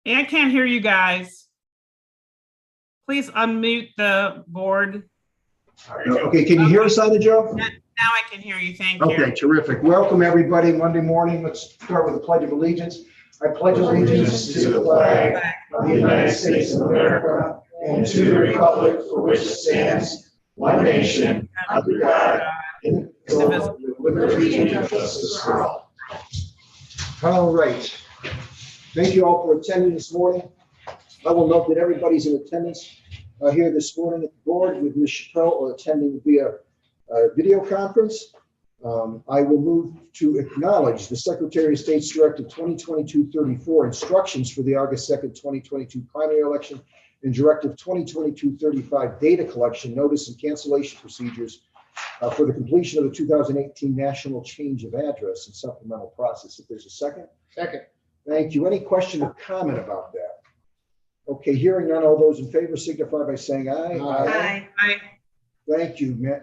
Hey, I can't hear you guys. Please unmute the board. Okay, can you hear us, Ida Jo? Now I can hear you. Thank you. Okay, terrific. Welcome, everybody. Monday morning. Let's start with the Pledge of Allegiance. I pledge allegiance to the flag of the United States of America and to the republic for which it stands, one nation, under God, indivisible, with liberty and justice for all. All right. Thank you all for attending this morning. I will note that everybody's in attendance here this morning at the board with Ms. Chappelle or attending via video conference. I will move to acknowledge the Secretary of State's Directive 2022-34 instructions for the August 2nd, 2022 primary election and Directive 2022-35 data collection, notice and cancellation procedures for the completion of the 2018 national change of address and supplemental process. If there's a second. Second. Thank you. Any question or comment about that? Okay, hearing none, all those in favor signify by saying aye. Aye. Aye. Thank you.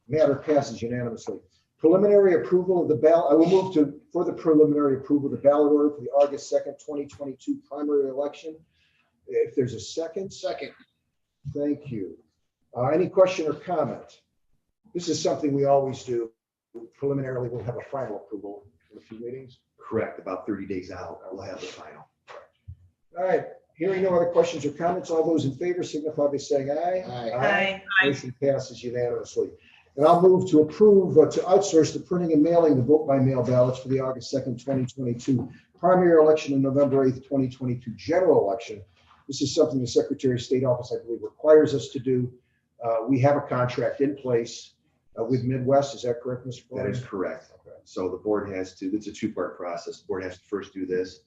Matter passes unanimously. Preliminary approval of the ballot. I will move to for the preliminary approval of the ballot order for the August 2nd, 2022 primary election. If there's a second. Second. Thank you. Any question or comment? This is something we always do. Preliminarily, we'll have a final approval in a few meetings. Correct. About 30 days out, we'll have the final. All right. Hearing no other questions or comments, all those in favor signify by saying aye. Aye. Motion passes unanimously. And I'll move to approve to outsource the printing and mailing the vote by mail ballots for the August 2nd, 2022 primary election and November 8th, 2022 general election. This is something the Secretary of State office, I believe, requires us to do. We have a contract in place with Midwest. Is that correct, Mr. That is correct. Okay. So the board has to, it's a two-part process. The board has to first do this.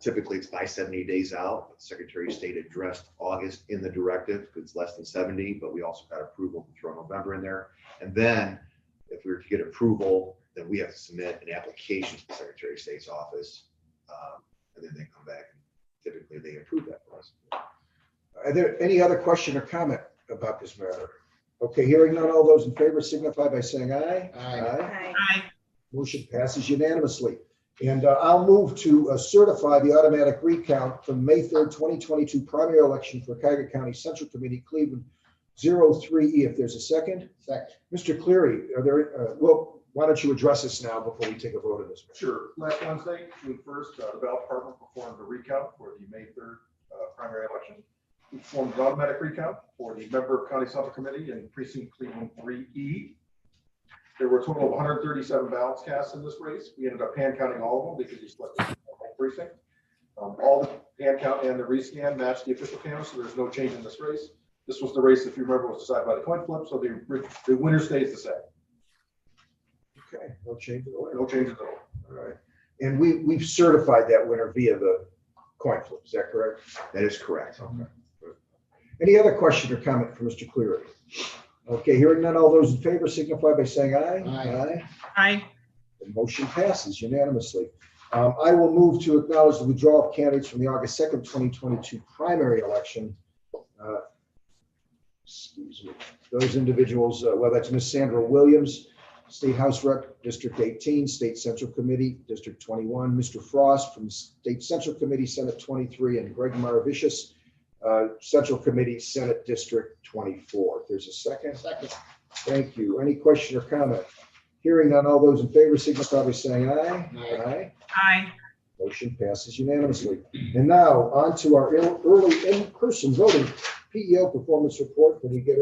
Typically it's by 70 days out. The Secretary of State addressed August in the directive because it's less than 70, but we also got approval to throw November in there. And then if we were to get approval, then we have to submit an application to the Secretary of State's office. And then they come back and typically they approve that for us. Are there any other question or comment about this matter? Okay, hearing none, all those in favor signify by saying aye. Aye. Aye. Motion passes unanimously. And I'll move to certify the automatic recount from May 3rd, 2022 primary election for Cuyahoga County Central Committee, Cleveland 03E. If there's a second. Second. Mr. Cleary, are there, well, why don't you address us now before we take a vote on this? Sure. Last Wednesday, June 1st, the ballot department performed a recount for the May 3rd primary election. We performed an automatic recount for the member of County Central Committee in precinct Cleveland 3E. There were a total of 137 ballots cast in this race. We ended up hand counting all of them because we selected the precinct. All the hand count and the rescan matched the official count, so there's no change in this race. This was the race, if you remember, was decided by the coin flip, so the winner stays the same. Okay, no change at all. No change at all. All right. And we've certified that winner via the coin flip. Is that correct? That is correct. Okay. Any other question or comment from Mr. Cleary? Okay, hearing none, all those in favor signify by saying aye. Aye. Aye. The motion passes unanimously. I will move to acknowledge the withdrawal of candidates from the August 2nd, 2022 primary election. Excuse me. Those individuals, well, that's Ms. Sandra Williams, State House Rep, District 18, State Central Committee, District 21, Mr. Frost from State Central Committee, Senate 23, and Greg Maravicius, Central Committee, Senate District 24. If there's a second. Second. Thank you. Any question or comment? Hearing none, all those in favor signify by saying aye. Aye. Aye. Motion passes unanimously. And now on to our early in-person voting PEO performance report that we get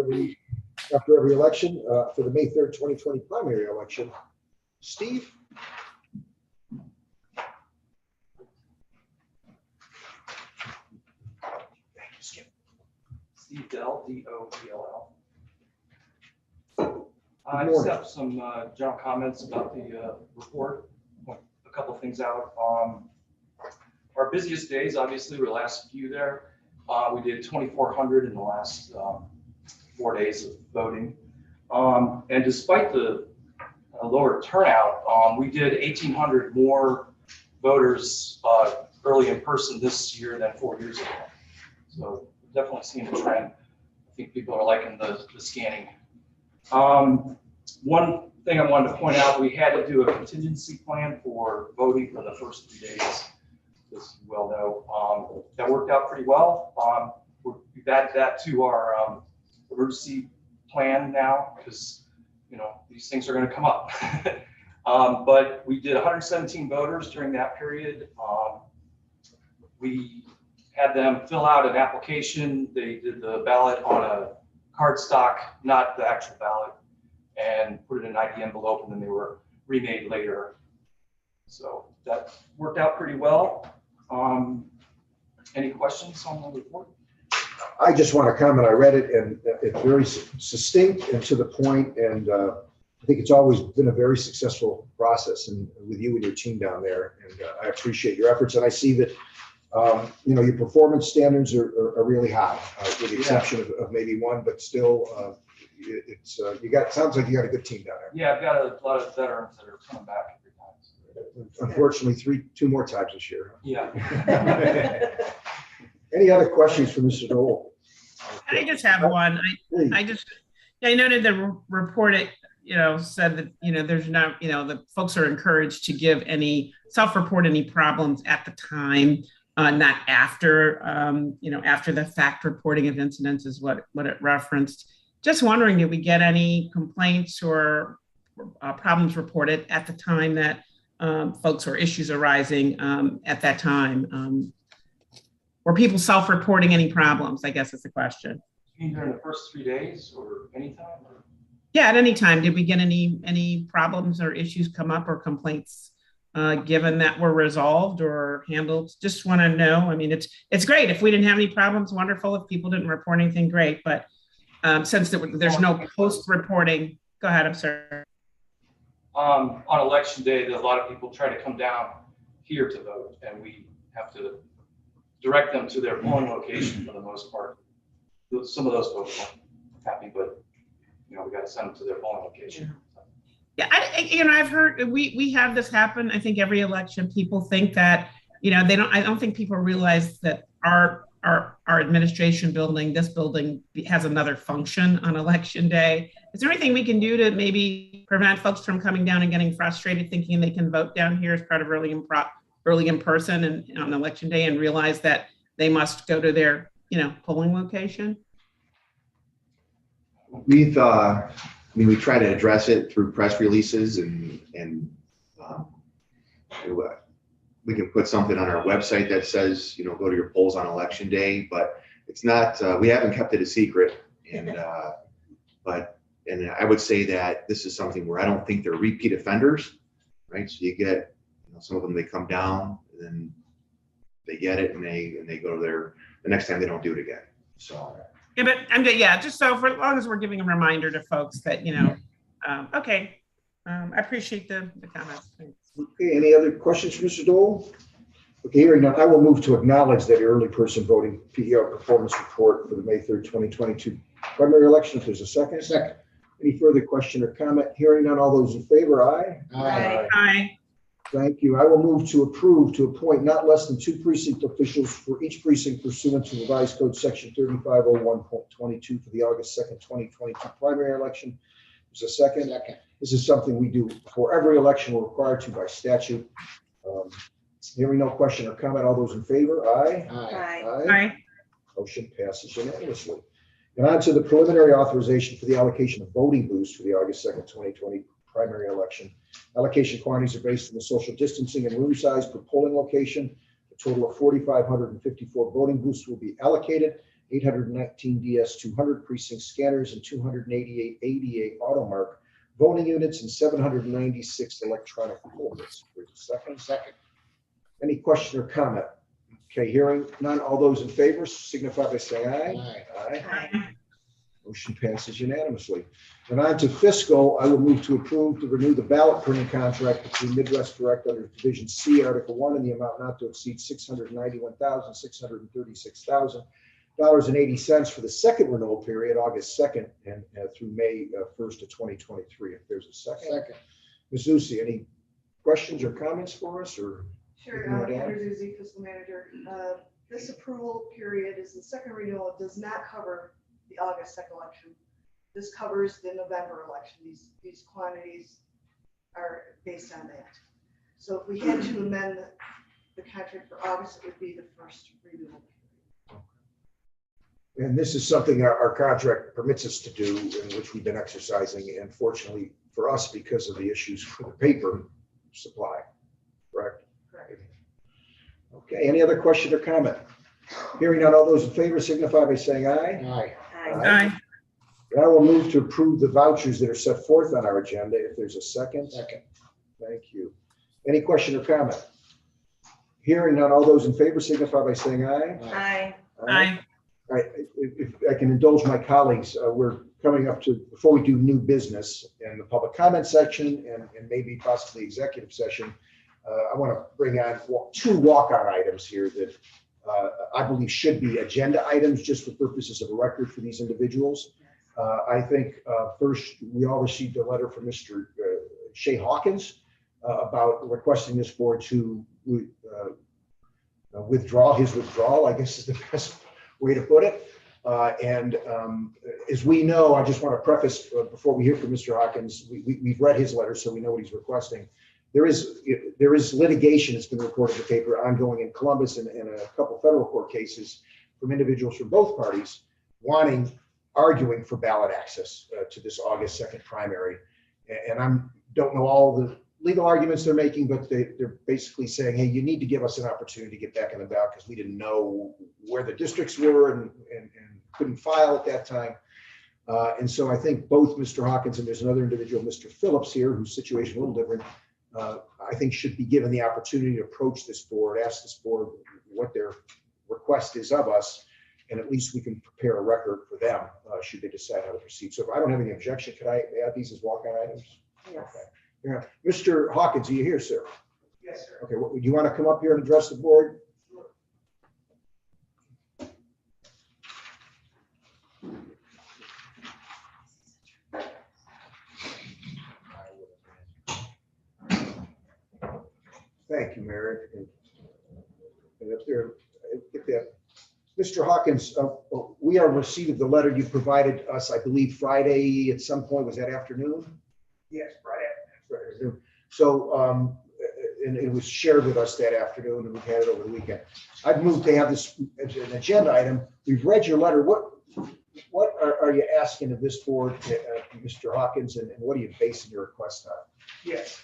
after every election for the May 3rd, 2020 primary election. Steve? Steve Dell, D-O-E-L-L. I just have some general comments about the report. A couple of things out. Our busiest days, obviously, were the last few there. We did 2,400 in the last 4 days of voting. And despite the lower turnout, we did 1,800 more voters early in person this year than 4 years ago. So definitely seeing a trend. I think people are liking the scanning. One thing I wanted to point out, we had to do a contingency plan for voting for the first 3 days. as you well know. That worked out pretty well. We've added that to our emergency plan now because, you know, these things are going to come up. But we did 117 voters during that period. We had them fill out an application. They did the ballot on a cardstock, not the actual ballot, and put it in an ID envelope, and then they were remade later. So that worked out pretty well. Any questions on the report? I just want to comment. I read it and it's very succinct and to the point, and I think it's always been a very successful process, and with you and your team down there, and I appreciate your efforts. And I see that you know, your performance standards are really high, with the exception of maybe one, but still, it's you got, sounds like you got a good team down there. Yeah, I've got a lot of veterans that are coming back every time. Unfortunately, two more times this year. Yeah. Any other questions for Mr. Dole? I just have one. Please. I noted the report, it, you know, said that, you know, there's not, you know, the folks are encouraged to give self-report any problems at the time, not after, you know, after the fact reporting of incidents is what it referenced. Just wondering, did we get any complaints or problems reported at the time that folks or issues arising at that time? Were people self-reporting any problems, I guess is the question. You mean during the first 3 days or anytime? Or? Yeah, at any time. Did we get any problems or issues come up or complaints given that were resolved or handled? Just want to know. I mean, it's great. If we didn't have any problems, wonderful. If people didn't report anything, great. But since there's no post-reporting, go ahead, I'm sorry. On election day, a lot of people try to come down here to vote, and we have to direct them to their polling location for the most part. Some of those folks aren't happy, but you know, we got to send them to their polling location. Yeah, I've heard we have this happen. I think every election, people think that, you know, I don't think people realize that our administration building, this building has another function on election day. Is there anything we can do to maybe prevent folks from coming down and getting frustrated thinking they can vote down here as part of early in person and on election day and realize that they must go to their, you know, polling location? We've, I mean, we try to address it through press releases and we can put something on our website that says, you know, go to your polls on election day, but it's not, we haven't kept it a secret. And, and I would say that this is something where I don't think they're repeat offenders, right? So you get, you know, some of them, they come down and then they get it and they go to the next time they don't do it again. So. Yeah, but I'm good. Yeah, just so for as long as we're giving a reminder to folks that, you know, okay. I appreciate the comments. Thanks. Okay, any other questions for Mr. Dole? Okay, hearing none, I will move to acknowledge that early person voting PER performance report for the May 3rd, 2022 primary election. If there's a second. Second. Any further question or comment? Hearing none, all those in favor, aye? Aye. Aye. Thank you. I will move to approve to appoint not less than 2 precinct officials for each precinct pursuant to revised code section 3501.22 for the August 2nd, 2022 primary election. There's a second. Second. This is something we do for every election. We're required to by statute. Hearing no question or comment, all those in favor, aye? Aye. Aye. Motion passes unanimously. And on to the preliminary authorization for the allocation of voting booths for the August 2nd, 2020 primary election. Allocation quantities are based on the social distancing and room size per polling location. A total of 4,554 voting booths will be allocated, 819 DS200 precinct scanners and 288 ADA AutoMark voting units and 796 electronic holders. Second. Any question or comment? Okay, hearing none. All those in favor signify by saying aye. Aye. Motion passes unanimously. And on to fiscal, I will move to approve to renew the ballot printing contract between Midwest Direct under Division C, Article 1, in the amount not to exceed $691,636,000.80 for the second renewal period, August 2nd and through May 1st of 2023. If there's a second. Second. Ms. Zusi, any questions or comments for us? Or sure, Heather Zusi, fiscal manager. This approval period is the second renewal. It does not cover the August 2nd election. This covers the November election. These quantities are based on that. So if we had to amend the contract for August, it would be the first renewal. And this is something our contract permits us to do, in which we've been exercising, and fortunately for us, because of the issues with the paper supply, correct? Correct. Okay, any other question or comment? Hearing none, all those in favor signify by saying aye. Aye. Aye. I will move to approve the vouchers that are set forth on our agenda, if there's a second. Second. Thank you. Any question or comment? Hearing none, all those in favor signify by saying aye. Aye. Aye. All right, if I can indulge my colleagues, we're coming up to, before we do new business in the public comment section and maybe possibly executive session, I want to bring on two walk-on items here that I believe should be agenda items just for purposes of a record for these individuals. I think first, we all received a letter from Mr. Shay Hawkins about requesting this board to withdraw his withdrawal, I guess is the best way to put it. As we know, I just want to preface before we hear from Mr. Hawkins, we've read his letter, so we know what he's requesting. There is litigation that's been reported in the paper ongoing in Columbus and a couple federal court cases from individuals from both parties arguing for ballot access to this August 2nd primary. And I don't know all the legal arguments they're making, but they're basically saying, hey, you need to give us an opportunity to get back in the ballot because we didn't know where the districts were and couldn't file at that time. And so I think both Mr. Hawkins and there's another individual, Mr. Phillips here, whose situation is a little different, I think should be given the opportunity to approach this board, ask this board what their request is of us, and at least we can prepare a record for them should they decide how to proceed. So if I don't have any objection, could I add these as walk-on items? Yes. Okay. Yeah. Mr. Hawkins, are you here, sir? Yes, sir. Okay, do you want to come up here and address the board? Thank you, Merrick. And if there, Mr. Hawkins, we are in receipt of the letter you provided us, I believe Friday at some point. Was that afternoon? Yes, Friday. So, and it was shared with us that afternoon, and we've had it over the weekend. I've moved to have this as an agenda item. We've read your letter. What are you asking of this board, Mr. Hawkins, and what are you basing your request on? Yes.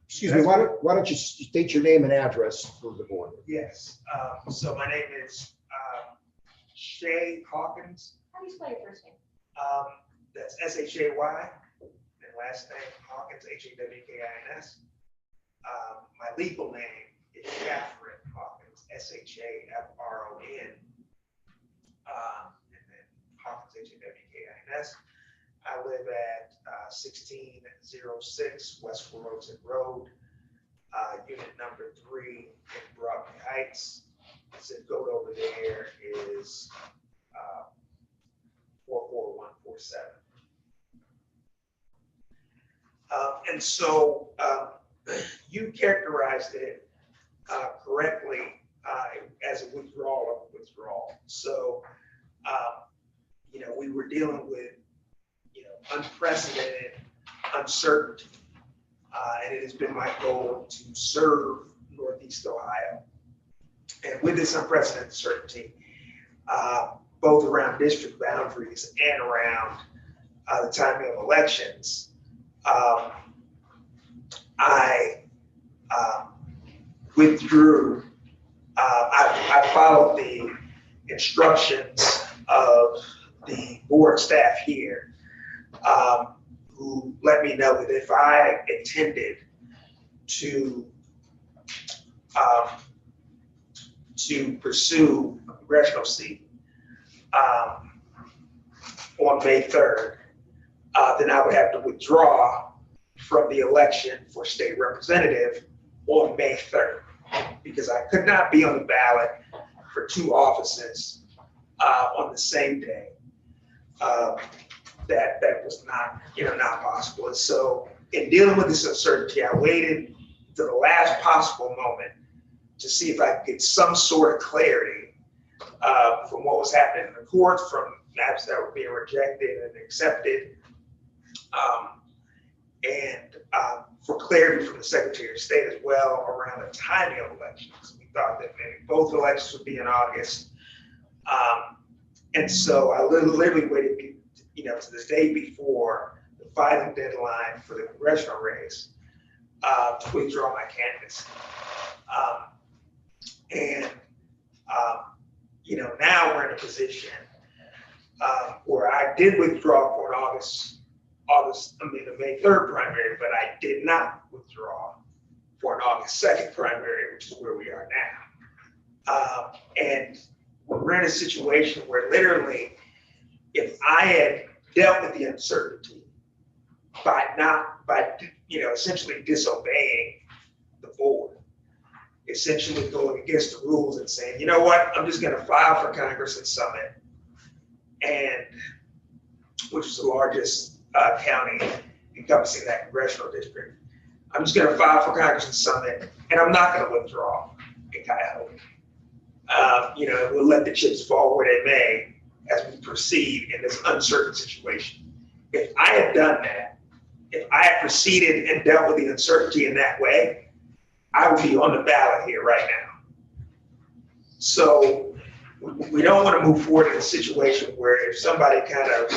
Excuse me, why don't you state your name and address for the board? Yes. So my name is Shay Hawkins. How do you spell your first name? That's S-H-A-Y. And last name Hawkins, H-A-W-K-I-N-S. My legal name is Catherine Hawkins, S-H-A-F-R-O-N. And then Hawkins, H-A-W-K-I-N-S. I live at 1606 West Rosen Road, unit number 3 in Broadway Heights. Zip code over there is 44147. And so you characterized it correctly as a withdrawal. So, we were dealing with unprecedented uncertainty. And it has been my goal to serve Northeast Ohio. And with this unprecedented uncertainty, both around district boundaries and around the timing of elections, I withdrew. I followed the instructions of the board staff here, who let me know that if I intended to pursue a congressional seat on May 3rd, then I would have to withdraw from the election for state representative on May 3rd, because I could not be on the ballot for 2 offices on the same day. That was not possible. And so in dealing with this uncertainty, I waited to the last possible moment to see if I could get some sort of clarity from what was happening in the courts, from maps that were being rejected and accepted, and for clarity from the Secretary of State as well around the timing of elections. We thought that maybe both elections would be in August. And so I literally waited, to the day before the filing deadline for the congressional race to withdraw my candidacy. Now we're in a position where I did withdraw for an the May 3rd primary, but I did not withdraw for an August 2nd primary, which is where we are now. And we're in a situation where literally, if I had dealt with the uncertainty by essentially disobeying the board, essentially going against the rules and saying, you know what, I'm just going to file for Congress and Summit, and which is the largest county encompassing that congressional district. I'm just going to file for Congress and Summit, and I'm not going to withdraw in Cuyahoga. We'll let the chips fall where they may as we proceed in this uncertain situation. If I had done that, if I had proceeded and dealt with the uncertainty in that way, I would be on the ballot here right now. So we don't want to move forward in a situation where if somebody kind of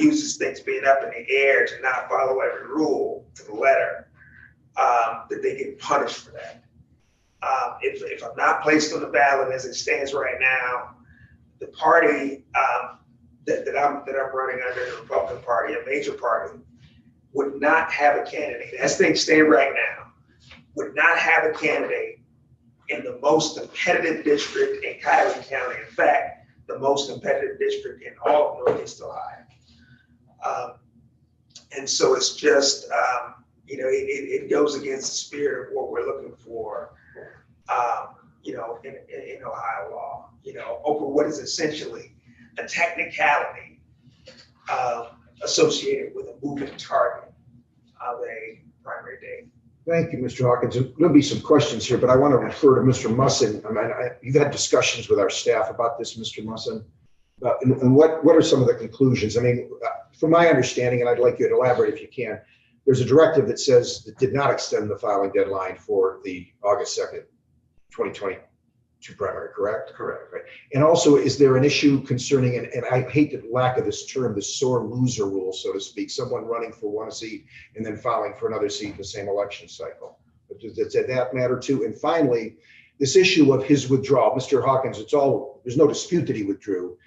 uses things being up in the air to not follow every rule to the letter, that they get punished for that. If I'm not placed on the ballot as it stands right now, the party that I'm running under, the Republican Party, a major party, would not have a candidate, as things stand right now, would not have a candidate in the most competitive district in Cuyahoga County. In fact, the most competitive district in all of Northeast Ohio. And so it's just, it goes against the spirit of what we're looking for, in Ohio law, over what is essentially a technicality associated with a moving target of a primary date. Thank you, Mr. Hawkins. There'll be some questions here, but I want to refer to Mr. Musson. You've had discussions with our staff about this, Mr. Musson. And what are some of the conclusions? From my understanding, and I'd like you to elaborate if you can, there's a directive that says it did not extend the filing deadline for the August 2nd, 2022 primary, correct? Correct. Right. And also, is there an issue concerning, and I hate the lack of this term, the sore loser rule, so to speak, someone running for one seat and then filing for another seat in the same election cycle? Does that matter too? And finally, this issue of his withdrawal, Mr. Hawkins, there's no dispute that he withdrew.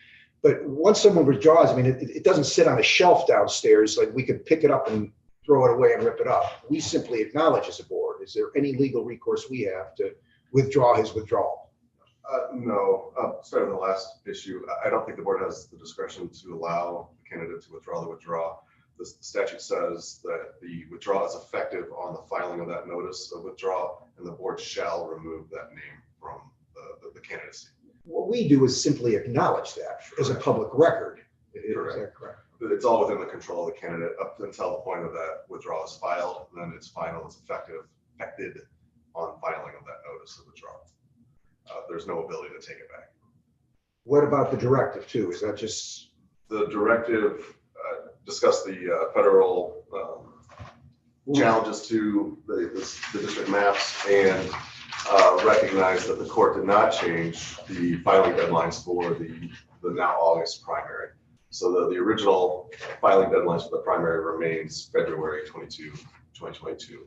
But once someone withdraws, it doesn't sit on a shelf downstairs, like we could pick it up and throw it away and rip it up. We simply acknowledge as a board. Is there any legal recourse we have to withdraw his withdrawal? No. Starting with the last issue, I don't think the board has the discretion to allow the candidate to withdraw the withdrawal. The statute says that the withdrawal is effective on the filing of that notice of withdrawal, and the board shall remove that name from the candidacy. What we do is simply acknowledge that as a public record. Is that correct? It's all within the control of the candidate up until the point of that withdrawal is filed. Then it's final, it's affected on filing of that notice of withdrawal. There's no ability to take it back. What about the directive too? Is that just? The directive discussed the federal challenges to the district maps and recognized that the court did not change the filing deadlines for the now August primary. So the original filing deadlines for the primary remains February 22, 2022.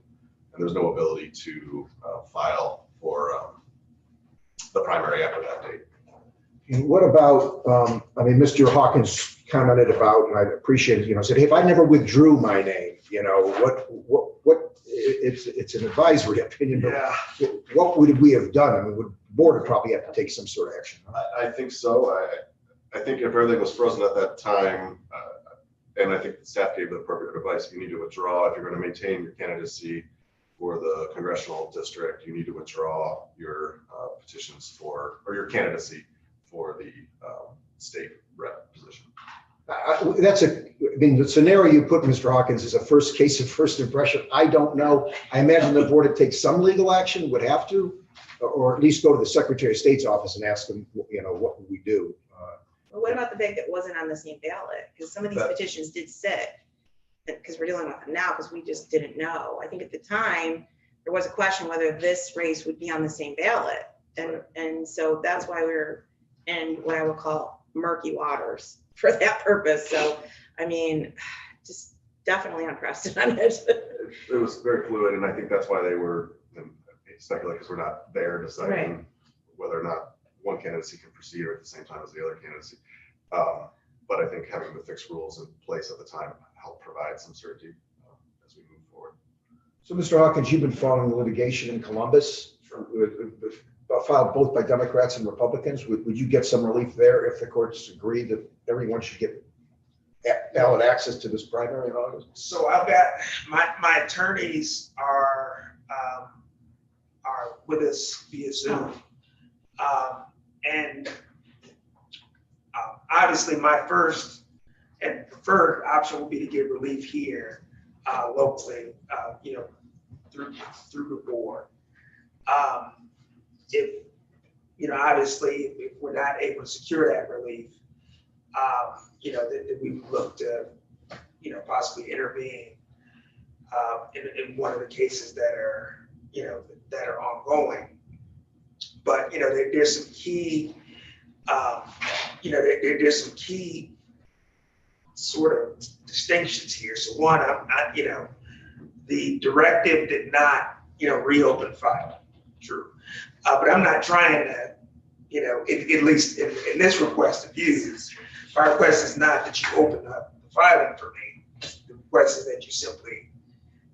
And there's no ability to file for the primary after that date. And what about, Mr. Hawkins commented about, and I appreciate it, said, hey, if I never withdrew my name, it's an advisory opinion, but Yeah. what would we have done? Would the board probably have to take some sort of action? Huh? I think so. I think if everything was frozen at that time, and I think the staff gave the appropriate advice, you need to withdraw. If you're going to maintain your candidacy for the congressional district, you need to withdraw your petitions or your candidacy for the state rep position. The scenario you put, Mr. Hawkins, is a first case of first impression. I don't know. I imagine the board would take some legal action, would have to, or at least go to the Secretary of State's office and ask them, what would we do? Well, what about the fact that it wasn't on the same ballot? Because some of these petitions did sit because we're dealing with it now, because we just didn't know. I think at the time, there was a question whether this race would be on the same ballot. And so that's why we're in what I would call murky waters for that purpose. So, I mean, just definitely unprecedented. It was very fluid, and I think that's why they were speculating, because we're not there deciding whether or not one candidacy can proceed or at the same time as the other candidacy. But I think having the fixed rules in place at the time helped provide some certainty as we move forward. So, Mr. Hawkins, you've been following the litigation in Columbus, filed both by Democrats and Republicans. Would you get some relief there if the courts agree that everyone should get ballot access to this primary in August? So I've got, my attorneys are with us via Zoom. And obviously my first and preferred option would be to get relief here locally, through the board. If, obviously if we're not able to secure that relief, that we would look to, possibly intervene in one of the cases that are, that are ongoing. But, there's some key, there's some key sort of distinctions here. So one, the directive did not, reopen file. True. But I'm not trying to, at least in this request of use, my request is not that you open up the filing for me. The request is that you simply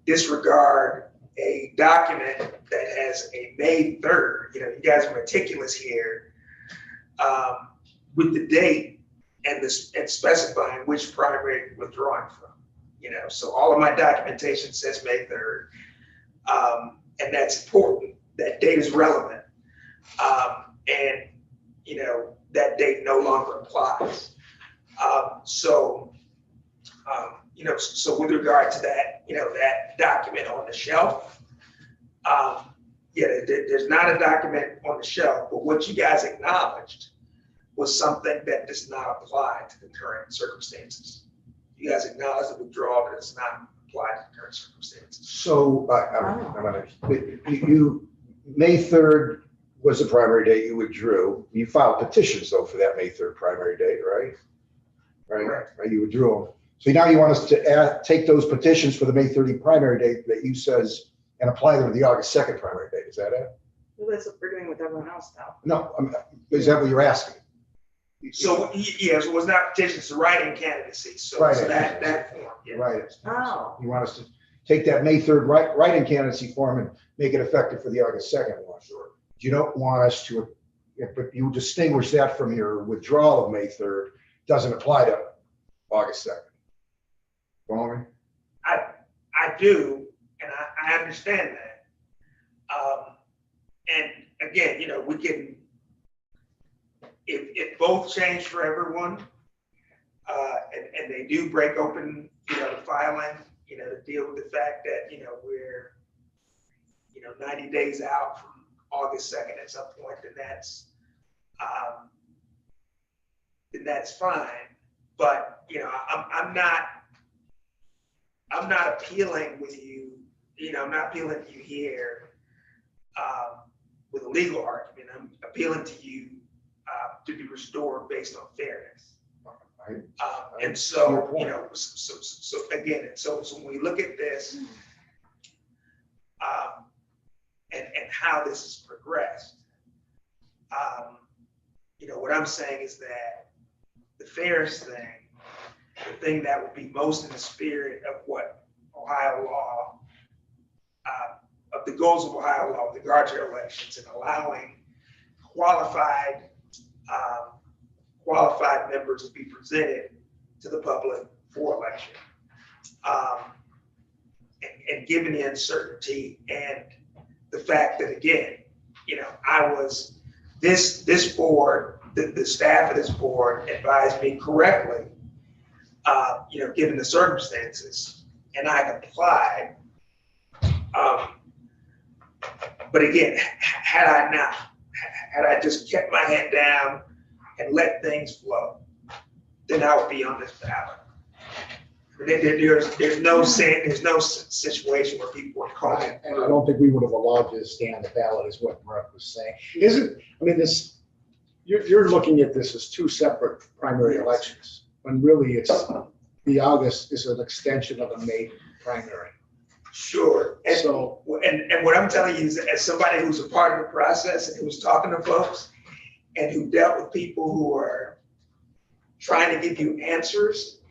disregard a document that has a May 3rd, you guys are meticulous here, with the date and specifying which primary you're withdrawing from. So all of my documentation says May 3rd, and that's important. That date is relevant, and that date no longer applies. So with regard to that, that document on the shelf, there's not a document on the shelf, but what you guys acknowledged was something that does not apply to the current circumstances. You guys acknowledge the withdrawal, but it's not applied to the current circumstances. So you May 3rd was the primary date you withdrew. You filed petitions though for that May 3rd primary date, right? Right. You withdrew them. So now you want us to take those petitions for the May 30 primary date that you says and apply them to the August 2nd primary date. Is that it? Well, that's what we're doing with everyone else now. No, is that what you're asking? So yes, it was not petitions to write-in candidacy. So, that form. Yeah. Right. Oh. You want us to take that May 3rd write-in candidacy form and make it effective for the August 2nd one. Sure. You don't want us to, but you distinguish that from your withdrawal of May 3rd. Doesn't apply to August 2nd. Follow me? I do, and I understand that. And again, we can, if both change for everyone, and they do break open, the filing, to deal with the fact that, we're, 90 days out from August 2nd at some point, then that's fine. But, I'm not appealing with you, I'm not appealing to you here with a legal argument. I'm appealing to you to be restored based on fairness. And so, so again, so when we look at this and how this has progressed, what I'm saying is that the fairest thing, the thing that would be most in the spirit of what Ohio law, of the goals of Ohio law, with regard to elections and allowing qualified members to be presented to the public for election, and given the uncertainty and the fact that, again, I was this board, the staff of this board advised me correctly, given the circumstances, and I complied. But again, had I just kept my head down and let things flow, then I would be on this ballot. There's no saying, there's no situation where people are calling. And I don't think we would have allowed you to stay on the ballot, is what Mark was saying. Isn't, I mean, this, you're looking at this as two separate primary elections, when really it's, the August is an extension of the May primary. Sure. And, So, and what I'm telling you is, as somebody who's a part of the process and who's talking to folks and who dealt with people who are trying to give you answers,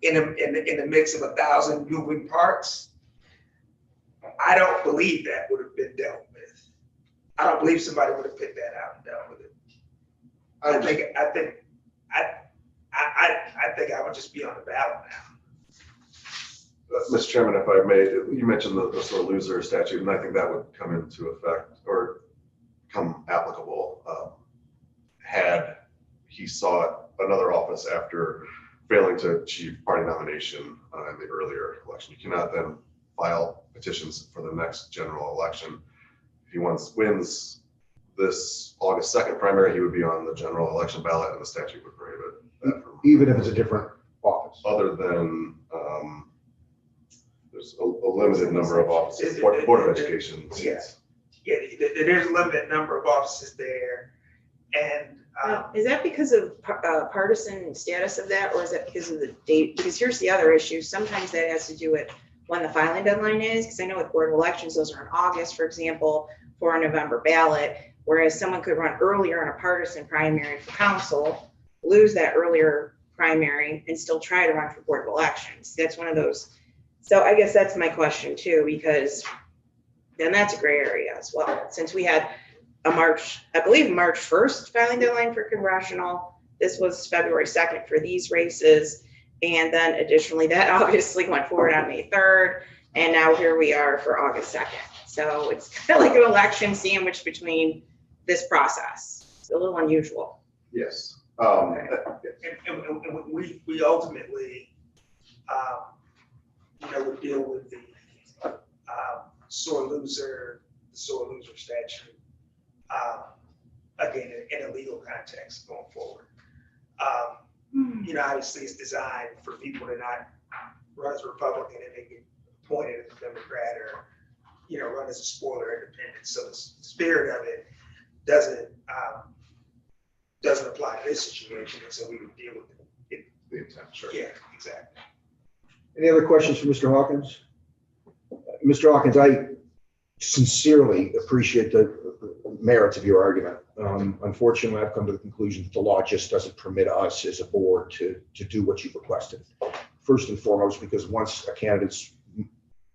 in the mix of 1,000 moving parts, I don't believe that would have been dealt with. I don't believe somebody would have picked that out and dealt with it. I think I would just be on the ballot now. Mr. Chairman, if I may, you mentioned the sort of loser statute, and I think that would come into effect or come applicable had he sought another office after failing to achieve party nomination in the earlier election. You cannot then file petitions for the next general election. If he wins this August 2nd primary, he would be on the general election ballot, and the statute would prohibit that from, even if it's a different office. other than there's a limited number of offices, Board of Education. Yeah. Yeah, there's a limited number of offices there, and Is that because of partisan status of that, or is that because of the date? Because here's the other issue. Sometimes that has to do with when the filing deadline is, because I know with Board of Elections, those are in August, for example, for a November ballot, whereas someone could run earlier in a partisan primary for council, lose that earlier primary, and still try to run for Board of Elections. That's one of those. So I guess that's my question too, because then that's a gray area as well. Since we had a March 1st filing deadline for congressional, this was February 2nd for these races. And then additionally, that obviously went forward on May 3rd. And now here we are for August 2nd. So it's kind of like an election sandwich between this process. It's a little unusual. Yes. and we ultimately, would deal with the sore loser statute, again, in a legal context going forward. Obviously it's designed for people to not run as a Republican and they get appointed as a Democrat or, run as a spoiler independent. So the spirit of it doesn't apply to this situation. And so we would deal with it. The intent, sure. Yeah, exactly. Any other questions for Mr. Hawkins? Mr. Hawkins, I sincerely appreciate the merits of your argument. Unfortunately, I've come to the conclusion that the law just doesn't permit us as a board to do what you've requested. First and foremost, because once a candidate's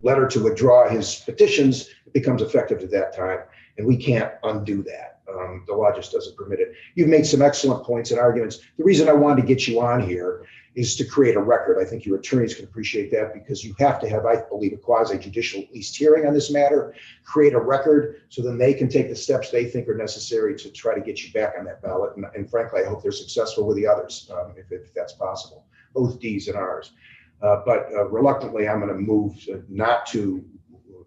letter to withdraw his petitions, it becomes effective at that time, and we can't undo that. The law just doesn't permit it. You've made some excellent points and arguments. The reason I wanted to get you on here is to create a record. I think your attorneys can appreciate that, because you have to have, I believe, a quasi-judicial at least hearing on this matter, create a record so then they can take the steps they think are necessary to try to get you back on that ballot. And frankly, I hope they're successful with the others, if that's possible, both D's and R's. But reluctantly, I'm going to move not to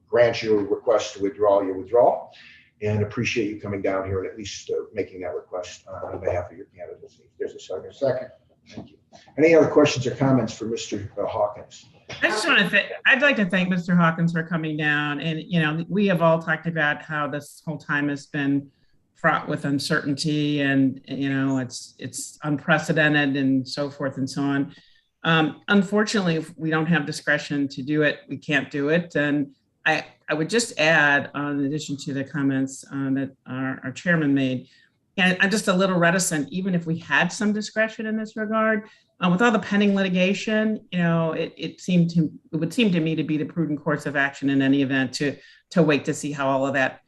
grant your request to withdraw your withdrawal, and appreciate you coming down here and at least making that request on behalf of your candidacy. There's a second. Thank you. Any other questions or comments for Mr. Hawkins? I just want to I'd like to thank Mr. Hawkins for coming down. And, we have all talked about how this whole time has been fraught with uncertainty and, it's unprecedented and so forth and so on. Unfortunately, if we don't have discretion to do it, we can't do it. And I would just add, in addition to the comments that our chairman made, and I'm just a little reticent, even if we had some discretion in this regard, with all the pending litigation, it would seem to me to be the prudent course of action in any event to wait to see how all of that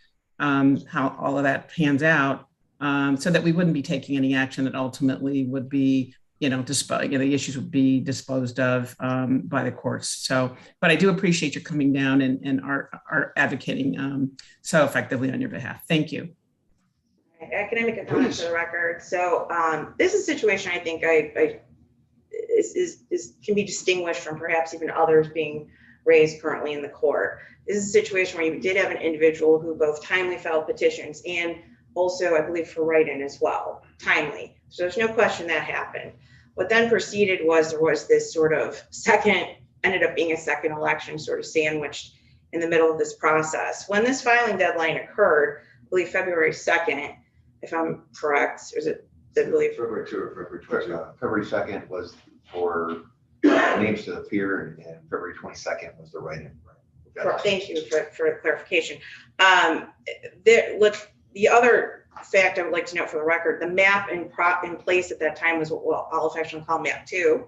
pans out, so that we wouldn't be taking any action that ultimately would be, the issues would be disposed of by the courts. So, but I do appreciate you coming down and are advocating so effectively on your behalf. Thank you. Can I make a comment for the record? So this is a situation I think can be distinguished from perhaps even others being raised currently in the court. This is a situation where you did have an individual who both timely filed petitions and also, I believe, for write-in as well, timely. So there's no question that happened. What then proceeded was there was this sort of ended up being a second election sort of sandwiched in the middle of this process. When this filing deadline occurred, I believe February 2nd, if I'm correct, or is it, I believe, February 2 or February 22. February 2nd was for names to appear, and February 22nd was the write-in. Thank you for clarification. The other fact I would like to note for the record, the map in place at that time was what I'll affectionately call map 2,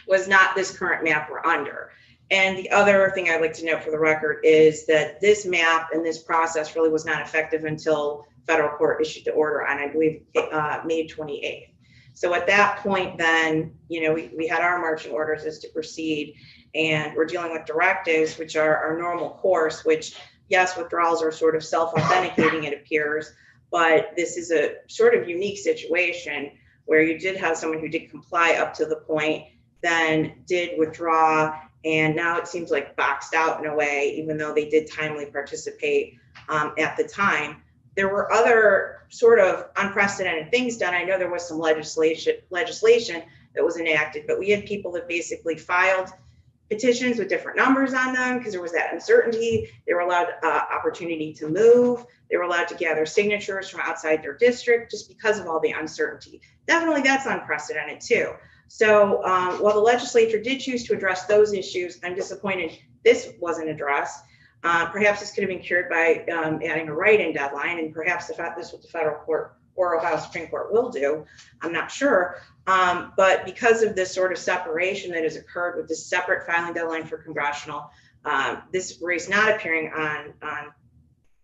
was not this current map we're under. And the other thing I'd like to note for the record is that this map and this process really was not effective until federal court issued the order on, I believe, May 28th. So at that point, then, we had our marching orders as to proceed, and we're dealing with directives, which are our normal course, which, yes, withdrawals are sort of self-authenticating, it appears, but this is a sort of unique situation where you did have someone who did comply up to the point, then did withdraw, and now it seems like boxed out in a way, even though they did timely participate at the time. There were other sort of unprecedented things done. I know there was some legislation that was enacted, but we had people that basically filed petitions with different numbers on them because there was that uncertainty. They were allowed opportunity to move. They were allowed to gather signatures from outside their district just because of all the uncertainty. Definitely that's unprecedented too. So while the legislature did choose to address those issues, I'm disappointed this wasn't addressed. Perhaps this could have been cured by adding a write-in deadline, and perhaps this is what the federal court or Ohio Supreme Court will do. I'm not sure. But because of this sort of separation that has occurred with this separate filing deadline for congressional, this race not appearing on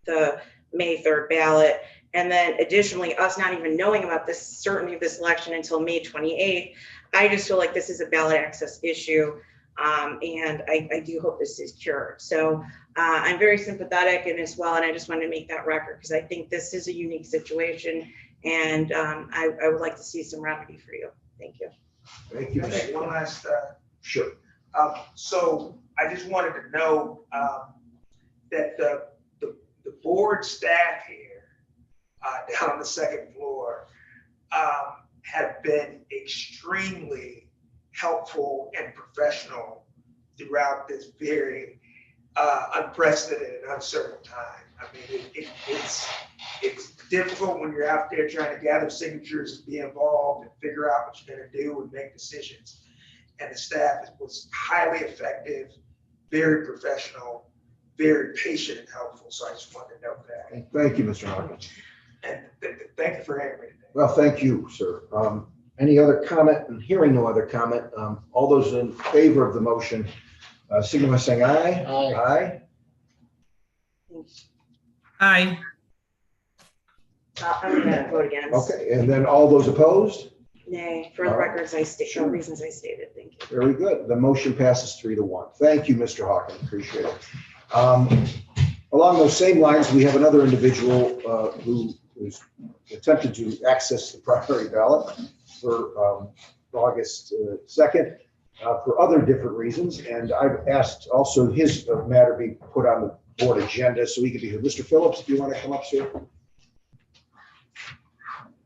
the May 3rd ballot, and then additionally us not even knowing about this certainty of this election until May 28th, I just feel like this is a ballot access issue. And I do hope this is cured. So I'm very sympathetic and as well, and I just wanted to make that record because I think this is a unique situation, and I would like to see some remedy for you. Thank you. Thank you. One last, Sure. so I just wanted to know that the board staff here down on the second floor have been extremely helpful and professional throughout this very unprecedented and uncertain time. I mean, it's difficult when you're out there trying to gather signatures and be involved and figure out what you're going to do and make decisions. And the staff was highly effective, very professional, very patient and helpful. So I just wanted to note that. Thank you, Mr. Hawkins. And thank you for having me today. Well, thank you, sir. Any other comment? And hearing no other comment, all those in favor of the motion, signify by saying aye. Aye. Aye. I'm going to vote against. Okay, and then all those opposed? Nay, for the All right. records I state, Sure. the reasons I stated. Thank you. Very good. The motion passes 3-1. Thank you, Mr. Hawkins. Appreciate it. Along those same lines, we have another individual who's attempted to access the primary ballot for August 2nd for other different reasons. And I've asked also his matter be put on the board agenda so he can be here. Mr. Phillips, if you want to come up, sir.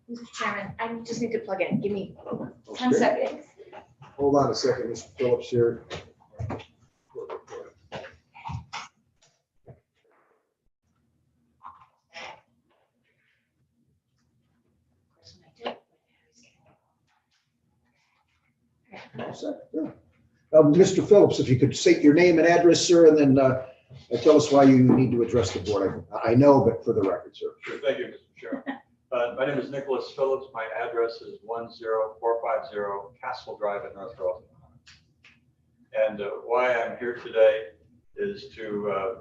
Mr. Chairman, I just need to plug in. Give me 10 Okay. seconds. Hold on a second, Mr. Phillips here. Mr. Phillips, if you could state your name and address, sir, and then tell us why you need to address the board. I know, but for the record, sir. Sure, thank you, Mr. Chairman. My name is Nicholas Phillips. My address is 10450 Castle Drive in North Carolina. And why I'm here today is to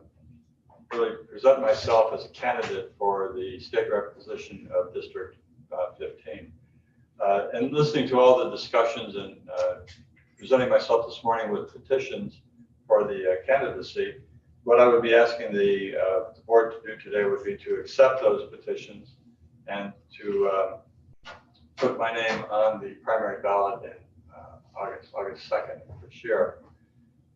really present myself as a candidate for the state rep position of District 15. And listening to all the discussions and presenting myself this morning with petitions for the candidacy, what I would be asking the board to do today would be to accept those petitions and to put my name on the primary ballot in August 2nd this year.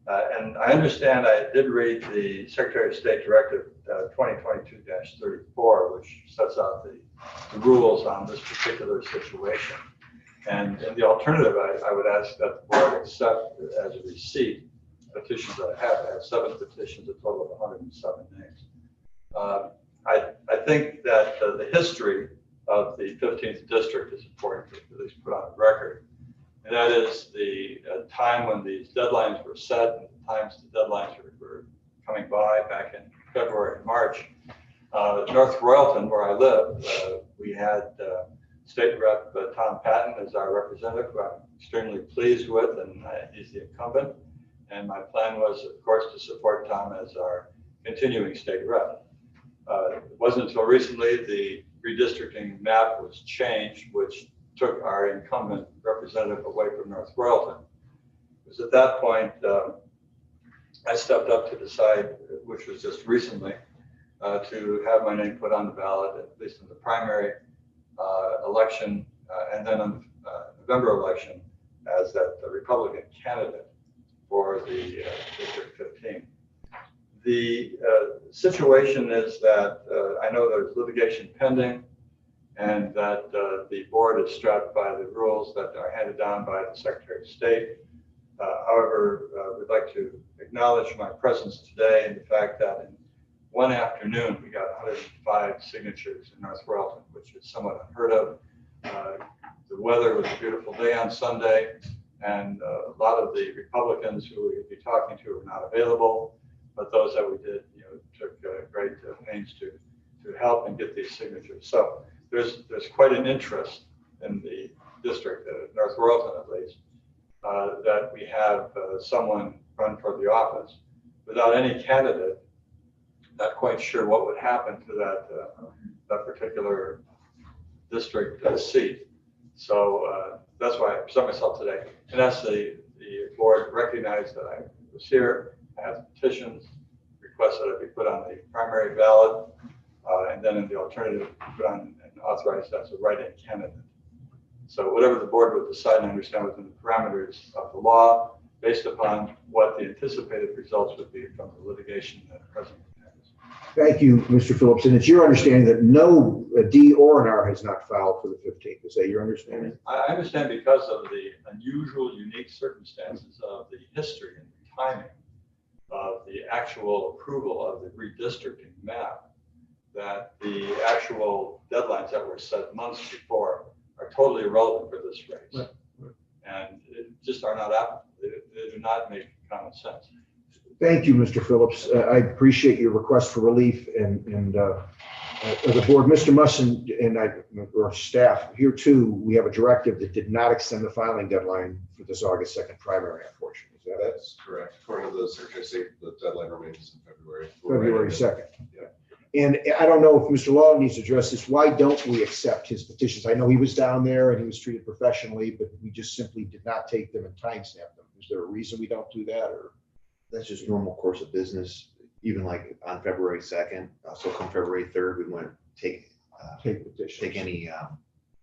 And I understand, I did read the Secretary of State Directive 2022-34, which sets out the rules on this particular situation. And the alternative, I would ask that the board accept as a receipt petitions that I have. I have 7 petitions, a total of 107 names. I think that the history of the 15th district is important to at least put on the record. And that is the time when these deadlines were set and the times the deadlines were coming by back in February and March. North Royalton, where I live, we had State Rep Tom Patton as our representative, who I'm extremely pleased with, and he's the incumbent. And my plan was, of course, to support Tom as our continuing state rep. It wasn't until recently the redistricting map was changed, which took our incumbent representative away from North Royalton. It was at that point I stepped up to decide, which was just recently, to have my name put on the ballot, at least in the primary election, and then on the November election as that Republican candidate for the District 15. The situation is that I know there's litigation pending and that the board is strapped by the rules that are handed down by the Secretary of State. However, we'd like to acknowledge my presence today and the fact that in one afternoon, we got 105 signatures in North Royalton, which is somewhat unheard of. The weather was a beautiful day on Sunday, and a lot of the Republicans who we'd be talking to were not available, but those that we did, took great pains to help and get these signatures. So there's quite an interest in the district, North Royalton at least, that we have someone run for the office without any candidate. Not quite sure what would happen to that particular district seat. So that's why I present myself today. And that's the board recognized that I was here, I had petitions, requested that I be put on the primary ballot, and then in the alternative, put on and authorized as a write-in candidate. So whatever the board would decide, I understand within the parameters of the law, based upon what the anticipated results would be from the litigation that presently has. Thank you, Mr. Phillips. And it's your understanding that no D or an R has not filed for the 15th. Is that your understanding? I understand because of the unusual, unique circumstances of the history and the timing of the actual approval of the redistricting map, that the actual deadlines that were set months before are totally irrelevant for this race. Right. And it just are not applicable. They do not make common sense. Thank you, Mr. Phillips. I appreciate your request for relief and the board, Mr. Musson and our staff here too, we have a directive that did not extend the filing deadline for this August 2nd primary, unfortunately. Is that it? That's correct. According to the Secretary of State, the deadline remains in February. February 2nd. Yeah. And I don't know if Mr. Law needs to address this. Why don't we accept his petitions? I know he was down there and he was treated professionally, but we just simply did not take them and timestamp them. Is there a reason we don't do that, or? That's just normal course of business. Even like on February 2nd, so come February 3rd, we wouldn't take Petitions. any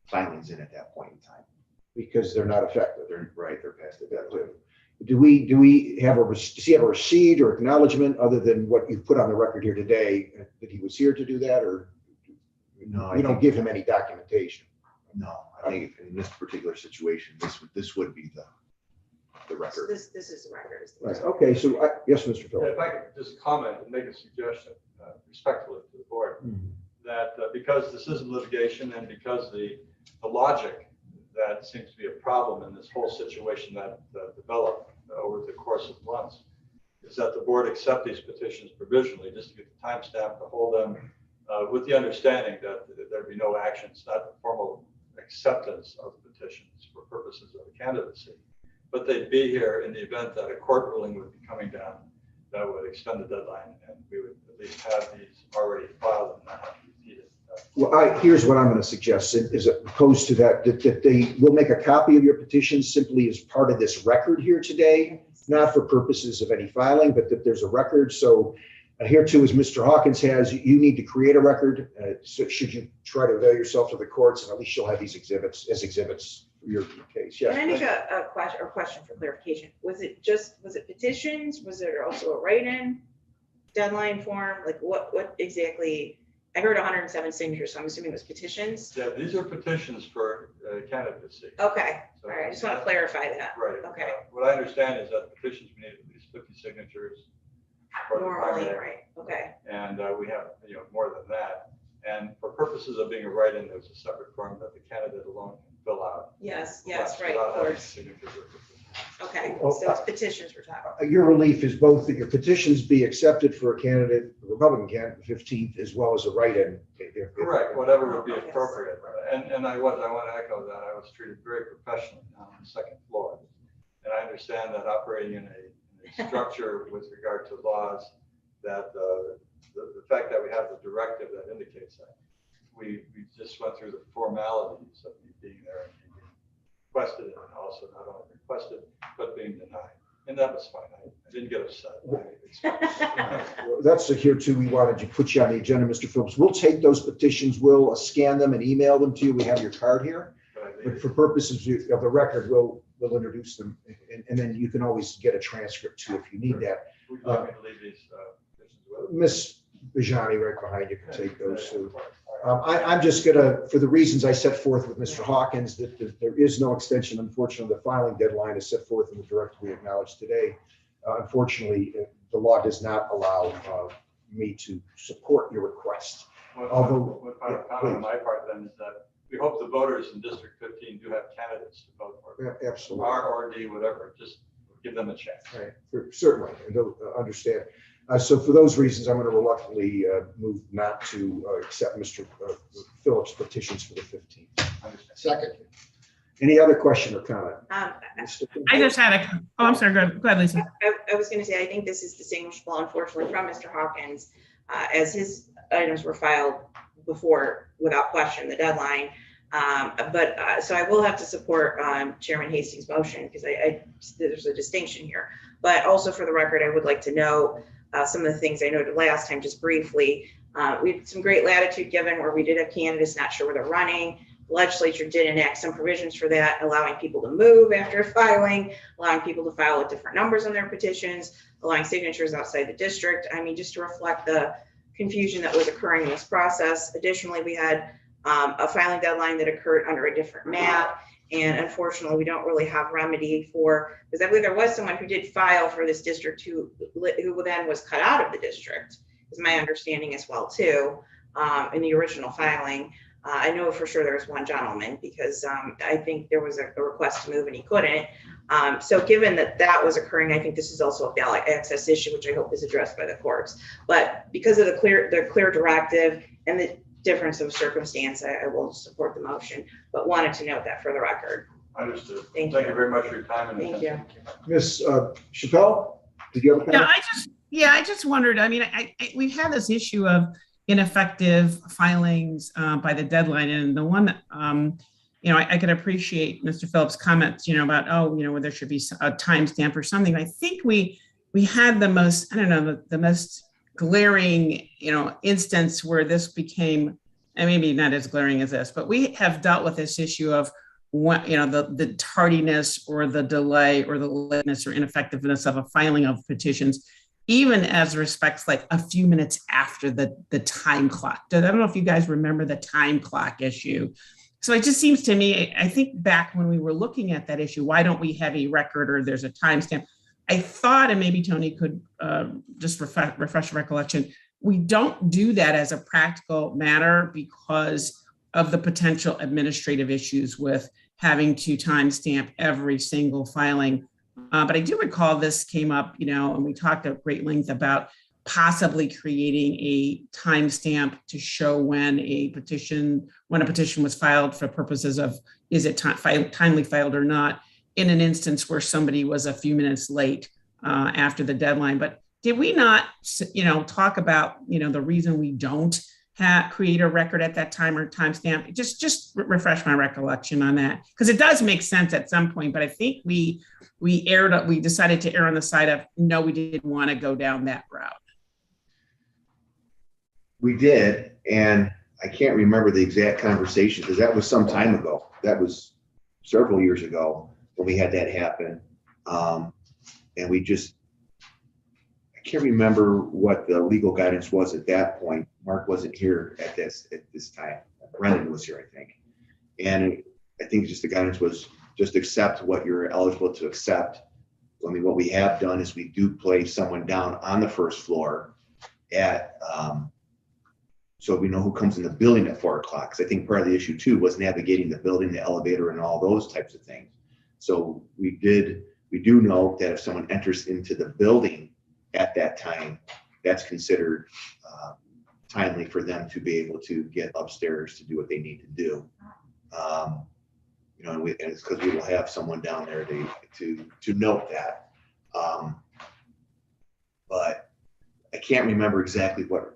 filings in at that point in time. Because they're not effective. They're past the deadline. Do we have does he have a receipt or acknowledgement other than what you put on the record here today that he was here to do that, or No, we don't give him any documentation? No, I think in this particular situation, this would be the So record. this is the record. Right. Okay, so yes, Mr. Phillips. If I could just comment and make a suggestion respectfully to the board, that because this isn't litigation and because the logic that seems to be a problem in this whole situation that developed over the course of months is that the board accept these petitions provisionally just to get the timestamp to hold them with the understanding that there'd be no actions, not formal acceptance of the petitions for purposes of the candidacy. But they'd be here in the event that a court ruling would be coming down that would extend the deadline, and we would at least have these already filed and not have to repeat it. Well, here's what I'm going to suggest, is opposed to that they will make a copy of your petition simply as part of this record here today, not for purposes of any filing, but that there's a record. So here too, as Mr. Hawkins has, you need to create a record. So should you try to avail yourself to the courts, and at least you'll have these exhibits as exhibits for your case. Yes. Can I make a question for clarification? Was it petitions? Was there also a write-in deadline form? Like what exactly? I heard 107 signatures, so I'm assuming it was petitions. Yeah, these are petitions for candidacy. Okay, So- all right, I just want to clarify that. Right. Okay. What I understand is that petitions, we need at least 50 signatures. for the Normally, primary. right, okay. And we have, more than that. And for purposes of being a write-in, there's a separate form that the candidate alone can fill out. Yes, Without right, of having course. signatures or petitions. Okay, Oh, so it's petitions we're talking. Your relief is both that your petitions be accepted for a candidate, a Republican candidate, the 15th, as well as a write-in. Correct, whatever would be Yes. appropriate. And I want to echo that. I was treated very professionally on the second floor. And I understand that operating in a structure with regard to laws, that the fact that we have the directive that indicates that. We just went through the formalities of me being there and being requested, and also not only requested, but being denied. And that was fine. I didn't get upset. Well, that's here too. We wanted to put you on the agenda, Mr. Phillips. We'll take those petitions, we'll scan them and email them to you. We have your card here. But for purposes of the record, we'll introduce them. And then you can always get a transcript too if you need that. Would you like me to leave these petitions with? Ms. Bijani right behind you can take those too. I'm just gonna, for the reasons I set forth with Mr. Hawkins, that there is no extension, unfortunately, the filing deadline is set forth in the directive we acknowledged today. Unfortunately, the law does not allow me to support your request. Although- One final comment on my part then is that we hope the voters in District 15 do have candidates to vote for. Absolutely. R or D, whatever, just give them a chance. Right, certainly, I don't understand. So for those reasons, I'm going to reluctantly move not to accept Mr. Phillips' petitions for the 15th. Understand. Second. Any other question or comment? I just had I'm sorry, go ahead, Lisa. I was going to say, I think this is distinguishable, unfortunately, from Mr. Hawkins, as his items were filed before, without question, the deadline. So I will have to support Chairman Hastings' motion because there's a distinction here. But also for the record, I would like to know some of the things I noted last time, just briefly. We had some great latitude given where we did have candidates not sure where they're running. The legislature did enact some provisions for that, allowing people to move after filing, allowing people to file with different numbers on their petitions, allowing signatures outside the district. I mean, just to reflect the confusion that was occurring in this process. Additionally, we had a filing deadline that occurred under a different map. And unfortunately, we don't really have remedy for, because I believe there was someone who did file for this district who then was cut out of the district, is my understanding as well too, in the original filing. I know for sure there was one gentleman because I think there was a request to move and he couldn't. So given that was occurring, I think this is also a ballot access issue, which I hope is addressed by the courts. But because of the clear directive and the difference of circumstance, I will support the motion, but wanted to note that for the record. Understood. Thank Thank you. you very much for your time and Thank you. attention. Ms. Chappelle, did you have a comment? I just wondered, I mean, we've had this issue of ineffective filings by the deadline, and the one that, I could appreciate Mr. Phillips' comments, about, where there should be a timestamp or something. I think we had the most, the most glaring, instance where this became, and maybe not as glaring as this, but we have dealt with this issue of what, the tardiness or the delay or the lateness or ineffectiveness of a filing of petitions, even as respects like a few minutes after the time clock. I don't know if you guys remember the time clock issue. So it just seems to me, I think back when we were looking at that issue, why don't we have a record or there's a timestamp? I thought, and maybe Tony could just refresh recollection, we don't do that as a practical matter because of the potential administrative issues with having to timestamp every single filing. But I do recall this came up, and we talked at great length about possibly creating a timestamp to show when a petition was filed for purposes of, is it timely filed or not, in an instance where somebody was a few minutes late after the deadline. But did we not, talk about, the reason we don't create a record at that time or timestamp? Just refresh my recollection on that, because it does make sense at some point. But I think we decided to err on the side of no, we didn't want to go down that route. We did, and I can't remember the exact conversation because that was some time ago. That was several years ago when we had that happen. And we just, I can't remember what the legal guidance was at that point. Mark wasn't here at this time. Brendan was here, I think. And I think just the guidance was just accept what you're eligible to accept. I mean, what we have done is we do place someone down on the first floor at, so we know who comes in the building at 4 o'clock. Because I think part of the issue too was navigating the building, the elevator, and all those types of things. So we do know that if someone enters into the building at that time, that's considered timely for them to be able to get upstairs to do what they need to do. You know, and it's because we will have someone down there to note that. But I can't remember exactly what.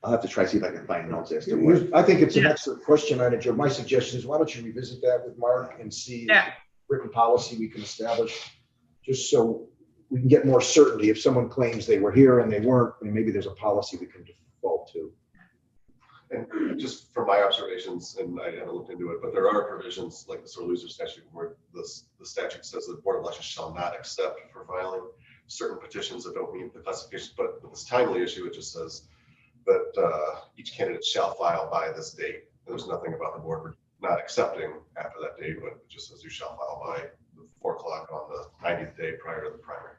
I'll have to try to see if I can find notes as to what. I think it's an excellent question on it, Joe. My suggestion is why don't you revisit that with Mark and see if written policy we can establish, just so we can get more certainty. If someone claims they were here and they weren't, I mean, maybe there's a policy we can default to. And just from my observations, and I haven't looked into it, but there are provisions like the sore loser statute where the statute says that the Board of Elections shall not accept for filing certain petitions that don't meet the classifications. But with this timely issue, it just says that each candidate shall file by this date. And there's nothing about the board not accepting after that date, but it just says you shall file by 4 o'clock on the 90th day prior to the primary.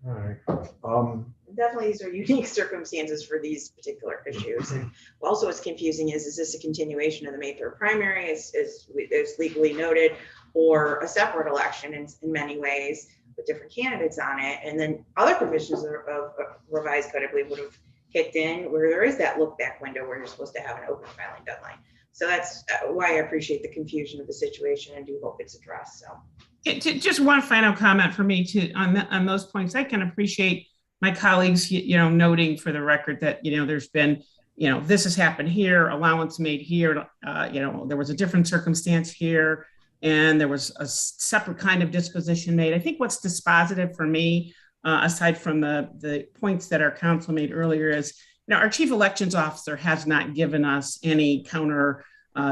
All right. Definitely, these are unique circumstances for these particular issues. And also what's confusing is this a continuation of the May 3rd primary as legally noted, or a separate election in many ways with different candidates on it? And then other provisions of revised code, I believe, would have kicked in where there is that look back window where you're supposed to have an open filing deadline. So that's why I appreciate the confusion of the situation and do hope it's addressed. So. Just one final comment for me on those points. I can appreciate my colleagues, noting for the record that, there's been, this has happened here, allowance made here, there was a different circumstance here, and there was a separate kind of disposition made. I think what's dispositive for me, aside from the points that our counsel made earlier, is, our chief elections officer has not given us any counter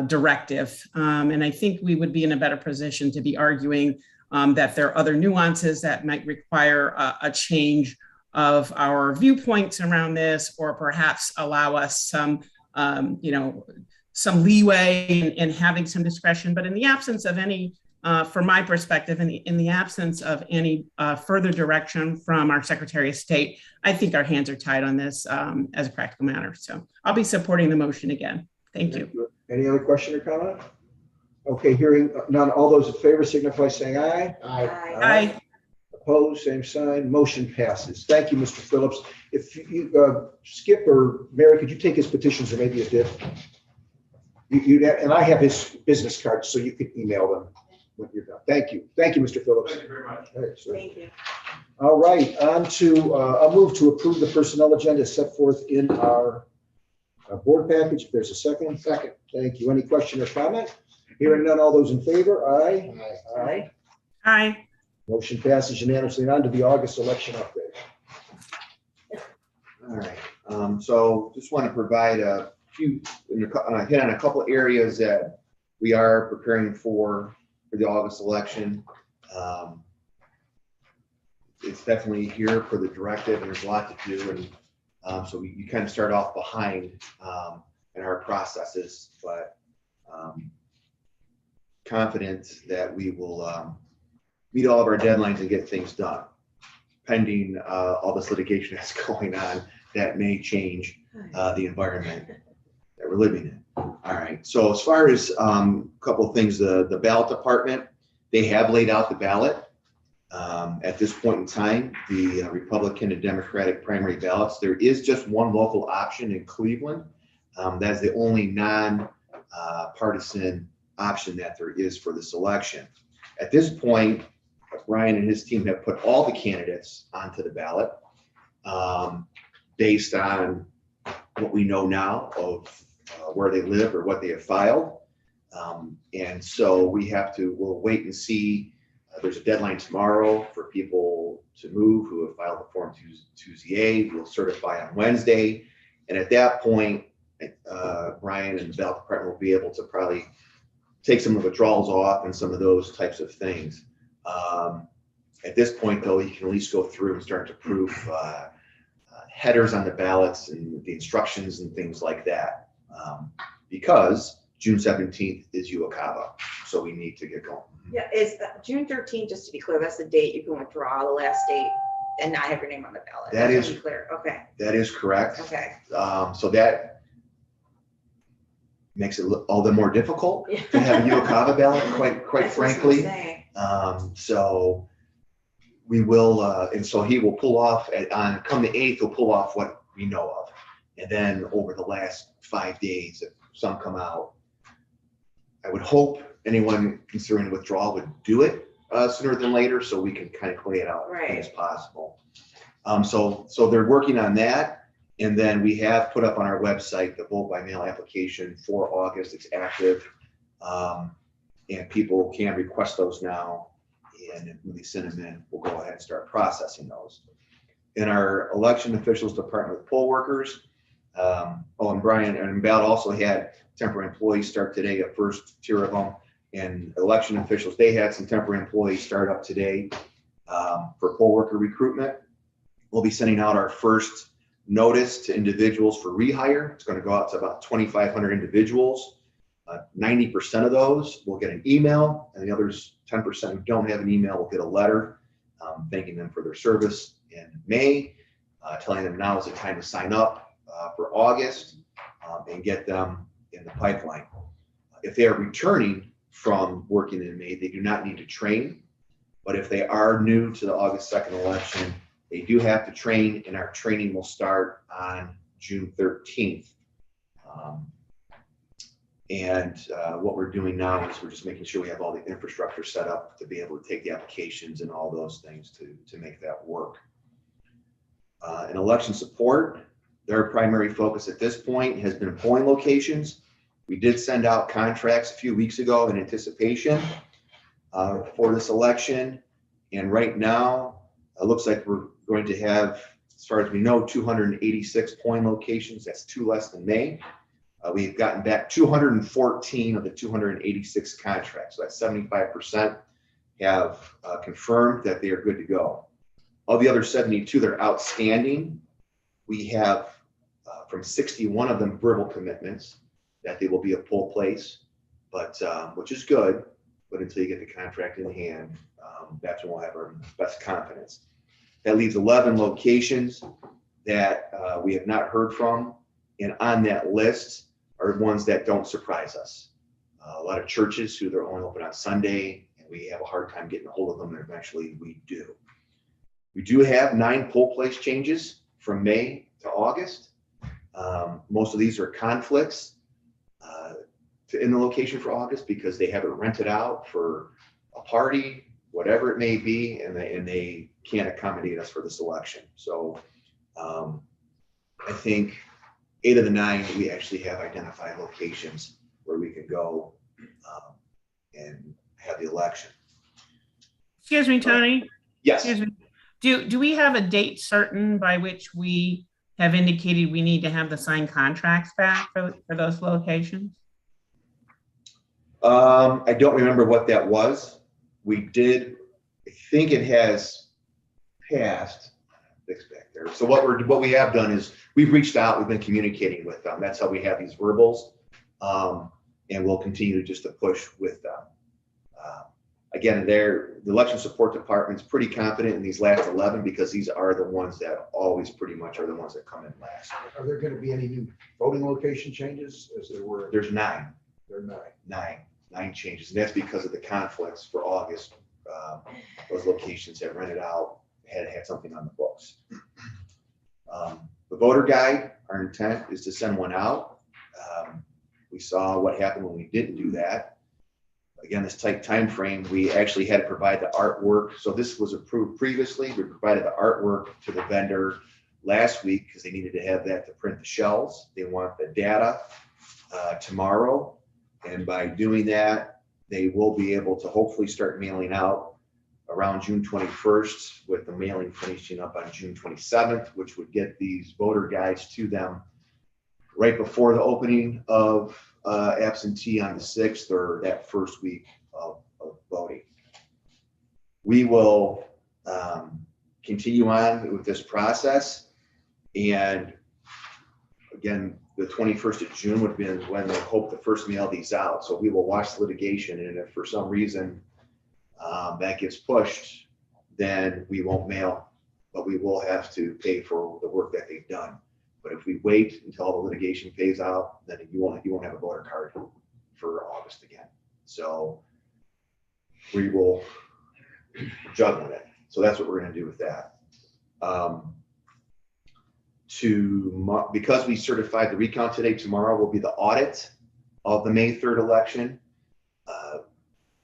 directive. And I think we would be in a better position to be arguing that there are other nuances that might require a change of our viewpoints around this, or perhaps allow us some leeway in having some discretion. But in the absence of any, from my perspective, in the absence of any further direction from our Secretary of State, I think our hands are tied on this as a practical matter. So I'll be supporting the motion again. Thank you. Any other question or comment? Okay, hearing none. All those in favor signify saying aye. Aye. Aye. Opposed, same sign. Motion passes. Thank you, Mr. Phillips. If you, Skip or Mary, could you take his petitions, or maybe a dip? And I have his business cards, so you could email them when you're done. Thank you. Thank you, Mr. Phillips. Thank you very much. Right, Thank you. all right, on to, I'll move to approve the personnel agenda set forth in our board package. If there's a second. Second. Thank you. Any question or comment? Hearing none, all those in favor? Aye. Aye. Aye. Motion passes unanimously. On to the August election update. All right. So just want to provide a few, hit on a couple areas that we are preparing for the August election. It's definitely here for the directive, and there's a lot to do. And so you kind of start off behind in our processes, but confident that we will meet all of our deadlines and get things done, pending all this litigation that's going on that may change the environment that we're living in. All right. So as far as a couple of things, the ballot department, they have laid out the ballot. At this point in time, the Republican and Democratic primary ballots, there is just one local option in Cleveland. That's the only non-partisan option that there is for this election. At this point, Brian and his team have put all the candidates onto the ballot based on what we know now of where they live or what they have filed. And so we'll wait and see. There's a deadline tomorrow for people to move who have filed the Form 2ZA. We'll certify on Wednesday. And at that point, Brian and the ballot department will be able to probably take some of the withdrawals off and some of those types of things. At this point, though, you can at least go through and start to prove headers on the ballots and the instructions and things like that. Because June 17th is UOCAVA, so we need to get going. Yeah, is June 13th, just to be clear, that's the date you can withdraw, the last date, and not have your name on the ballot. That Just is- to be clear, okay, That is correct. okay. So that makes it all the more difficult Yeah. to have a UOCAVA ballot, quite That's what I was frankly. saying. So we will, and so he will pull off on come the 8th, he'll pull off what we know of. And then over the last 5 days, if some come out, I would hope anyone considering withdrawal would do it sooner than later, so we can kind of play it out as soon as possible. So they're working on that. And then we have put up on our website the vote by mail application for August. It's active. And people can request those now. And when they send them in, we'll go ahead and start processing those. In our election officials department with poll workers, and Brian and Ballot also had temporary employees start today, a first tier of them. And election officials, they had some temporary employees start up today for poll worker recruitment. We'll be sending out our first notice to individuals for rehire. It's going to go out to about 2,500 individuals. 90% of those will get an email, and the others 10% who don't have an email will get a letter thanking them for their service in May, telling them now is the time to sign up for August and get them in the pipeline. If they are returning from working in May, they do not need to train, but if they are new to the August 2nd election, they do have to train, and our training will start on June 13th. What we're doing now is we're just making sure we have all the infrastructure set up to be able to take the applications and all those things to make that work. In election support, their primary focus at this point has been polling locations. We did send out contracts a few weeks ago in anticipation for this election. And right now, it looks like we're going to have, as far as we know, 286 polling locations. That's 2 less than May. We've gotten back 214 of the 286 contracts. So that's 75% have confirmed that they are good to go. Of the other 72 that are outstanding, we have from 61 of them verbal commitments that they will be a poll place, but which is good. But until you get the contract in hand, that's when we'll have our best confidence. That leaves 11 locations that we have not heard from. And on that list are ones that don't surprise us. A lot of churches who they're only open on Sunday, and we have a hard time getting a hold of them, and eventually we do. We do have 9 poll place changes from May to August. Most of these are conflicts in the location for August because they have it rented out for a party, whatever it may be, and they can't accommodate us for this election. So I think 8 of the 9, we actually have identified locations where we can go and have the election. Excuse me, Tony. Yes. Excuse me. Do we have a date certain by which we have indicated we need to have the signed contracts back for those locations? I don't remember what that was. We did, I think it has passed. Fix back there. So what we have done is we've reached out, we've been communicating with them. That's how we have these verbals. And we'll continue just to push with them. Again, the election support department's pretty confident in these last 11 because these are the ones that always pretty much are the ones that come in last. Are there going to be any new voting location changes as there were? There's 9. There are 9. 9 changes, and that's because of the conflicts for August. Those locations that rented out had something on the books. The voter guide, our intent is to send one out. We saw what happened when we didn't do that. Again, this tight time frame, we actually had to provide the artwork. So this was approved previously. We provided the artwork to the vendor last week because they needed to have that to print the shells. They want the data tomorrow. And by doing that, they will be able to hopefully start mailing out around June 21st, with the mailing finishing up on June 27th, which would get these voter guides to them right before the opening of absentee on the 6th or that first week of voting. We will continue on with this process. And again, the 21st of June would be when they hope to first mail these out. So we will watch the litigation, and if for some reason that gets pushed, then we won't mail, but we will have to pay for the work that they've done. But if we wait until the litigation pays out, then you won't have a voter card for August again. So we will juggle it. So that's what we're going to do with that. Because we certified the recount today, tomorrow will be the audit of the May 3rd election.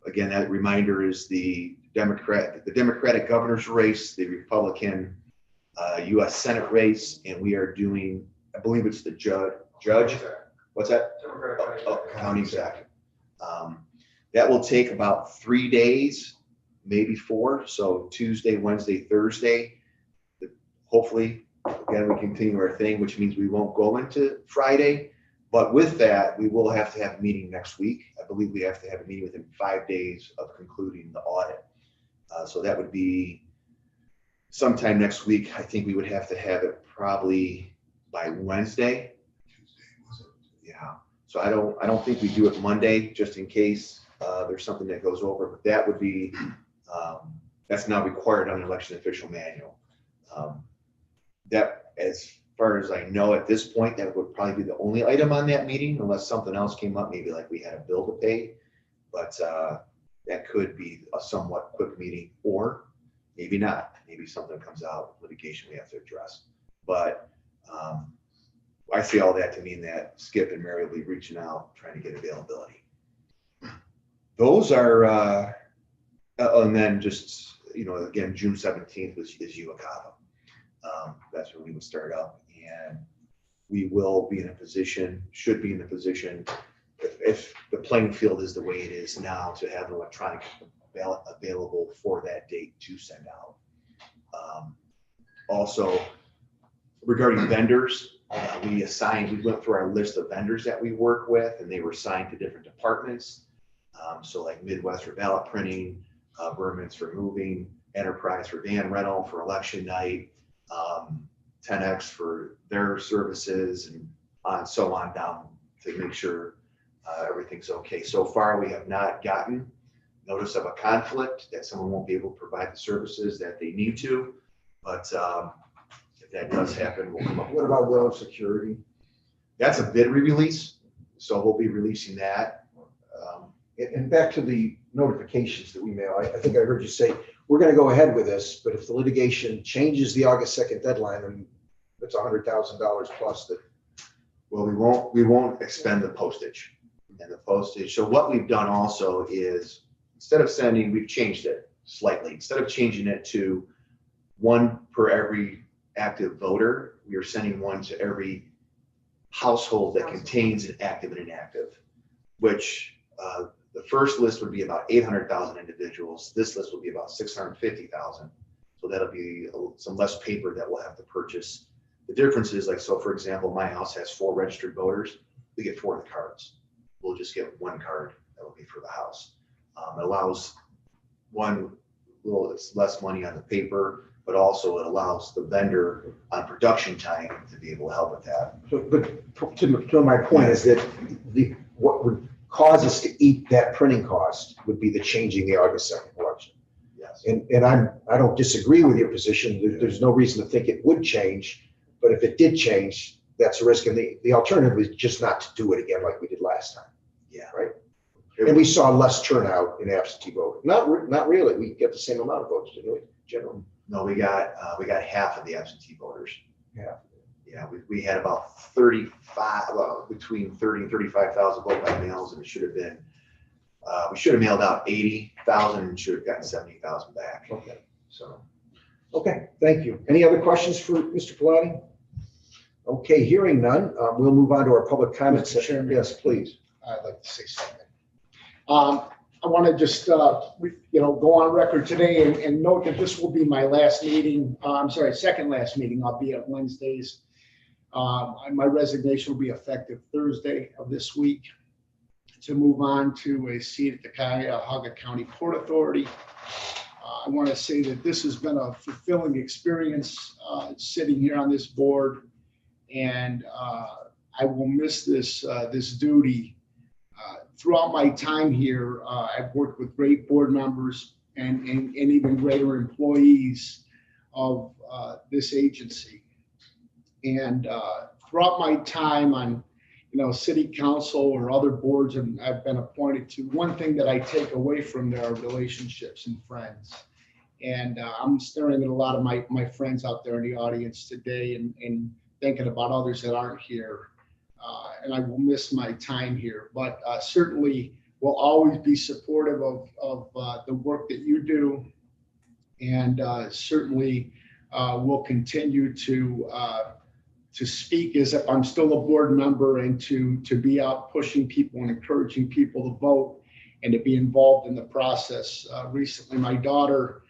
Again, that reminder is the Democratic governor's race, the Republican U.S. Senate race, and we are doing, I believe it's the judge. What's that? County executive. That will take about 3 days, maybe 4. So Tuesday, Wednesday, Thursday. Hopefully, again, we continue our thing, which means we won't go into Friday. But with that, we will have to have a meeting next week. I believe we have to have a meeting within 5 days of concluding the audit. So that would be sometime next week. I think we would have to have it probably by Wednesday. Yeah. So I don't think we do it Monday, just in case there's something that goes over. But that would be that's now required on the election official manual. That, as far as I know at this point, that would probably be the only item on that meeting, unless something else came up, maybe like we had a bill to pay. But that could be a somewhat quick meeting, or maybe not. Maybe something comes out, litigation we have to address. But I see all that to mean that Skip and Mary will be reaching out, trying to get availability. Those are, and then just, again, June 17th is UACAVA. That's when we would start up, and we will be in a position, should be in a position, if the playing field is the way it is now, to have an electronic ballot available for that date to send out. Also, regarding vendors, we went through our list of vendors that we work with, and they were assigned to different departments. So like Midwest for ballot printing, Berman's for moving, Enterprise for van rental for election night, 10X for their services, and so on down to make sure everything's okay. So far, we have not gotten notice of a conflict that someone won't be able to provide the services that they need to. But if that does happen, we'll come up. What about World Security? That's a bid re-release, so we'll be releasing that. And back to the notifications that we mail, I think I heard you say, we're going to go ahead with this, but if the litigation changes the August 2nd deadline, then it's $100,000 plus that. Well, we won't expend the postage and the postage. So what we've done also is, instead of sending, we've changed it slightly. Instead of changing it to 1 per every active voter, we are sending 1 to every household that contains an active and inactive, which the first list would be about 800,000 individuals. This list will be about 650,000. So that'll be some less paper that we'll have to purchase. The difference is, like, so for example, my house has 4 registered voters. We get 4 of the cards. We'll just get 1 card that will be for the house. It allows it's less money on the paper, but also it allows the vendor on production time to be able to help with that. So, but to my point is that what would cause us to eat that printing cost would be the changing the August 2nd election. Yes. And I don't disagree with your position. There's no reason to think it would change, but if it did change, that's a risk. And the alternative is just not to do it again like we did last time. Yeah. Right. And we saw less turnout in absentee voting. Not really. We get the same amount of votes, didn't we, generally? No, we got half of the absentee voters. Yeah. Yeah, we had about 35, between 30 and 35,000 vote by mails, and it should have been, we should have mailed out 80,000 and should have gotten 70,000 back. Okay. So. Okay, thank you. Any other questions for Mr. Pilati? Okay, hearing none, we'll move on to our public comment Mr. session. Chairman. Yes, please. I'd like to say something. I want to just, go on record today and note that this will be my last meeting. Second last meeting. I'll be at Wednesdays. My resignation will be effective Thursday of this week to move on to a seat at the Cuyahoga County Port Authority. I want to say that this has been a fulfilling experience sitting here on this board, and I will miss this duty. Throughout my time here, I've worked with great board members and even greater employees of this agency. And throughout my time on, city council or other boards and I've been appointed to, one thing that I take away from there are relationships and friends. And I'm staring at a lot of my friends out there in the audience today and thinking about others that aren't here. And I will miss my time here, but certainly will always be supportive of the work that you do. And certainly will continue to speak as if I'm still a board member and to be out pushing people and encouraging people to vote and to be involved in the process. Recently, my daughter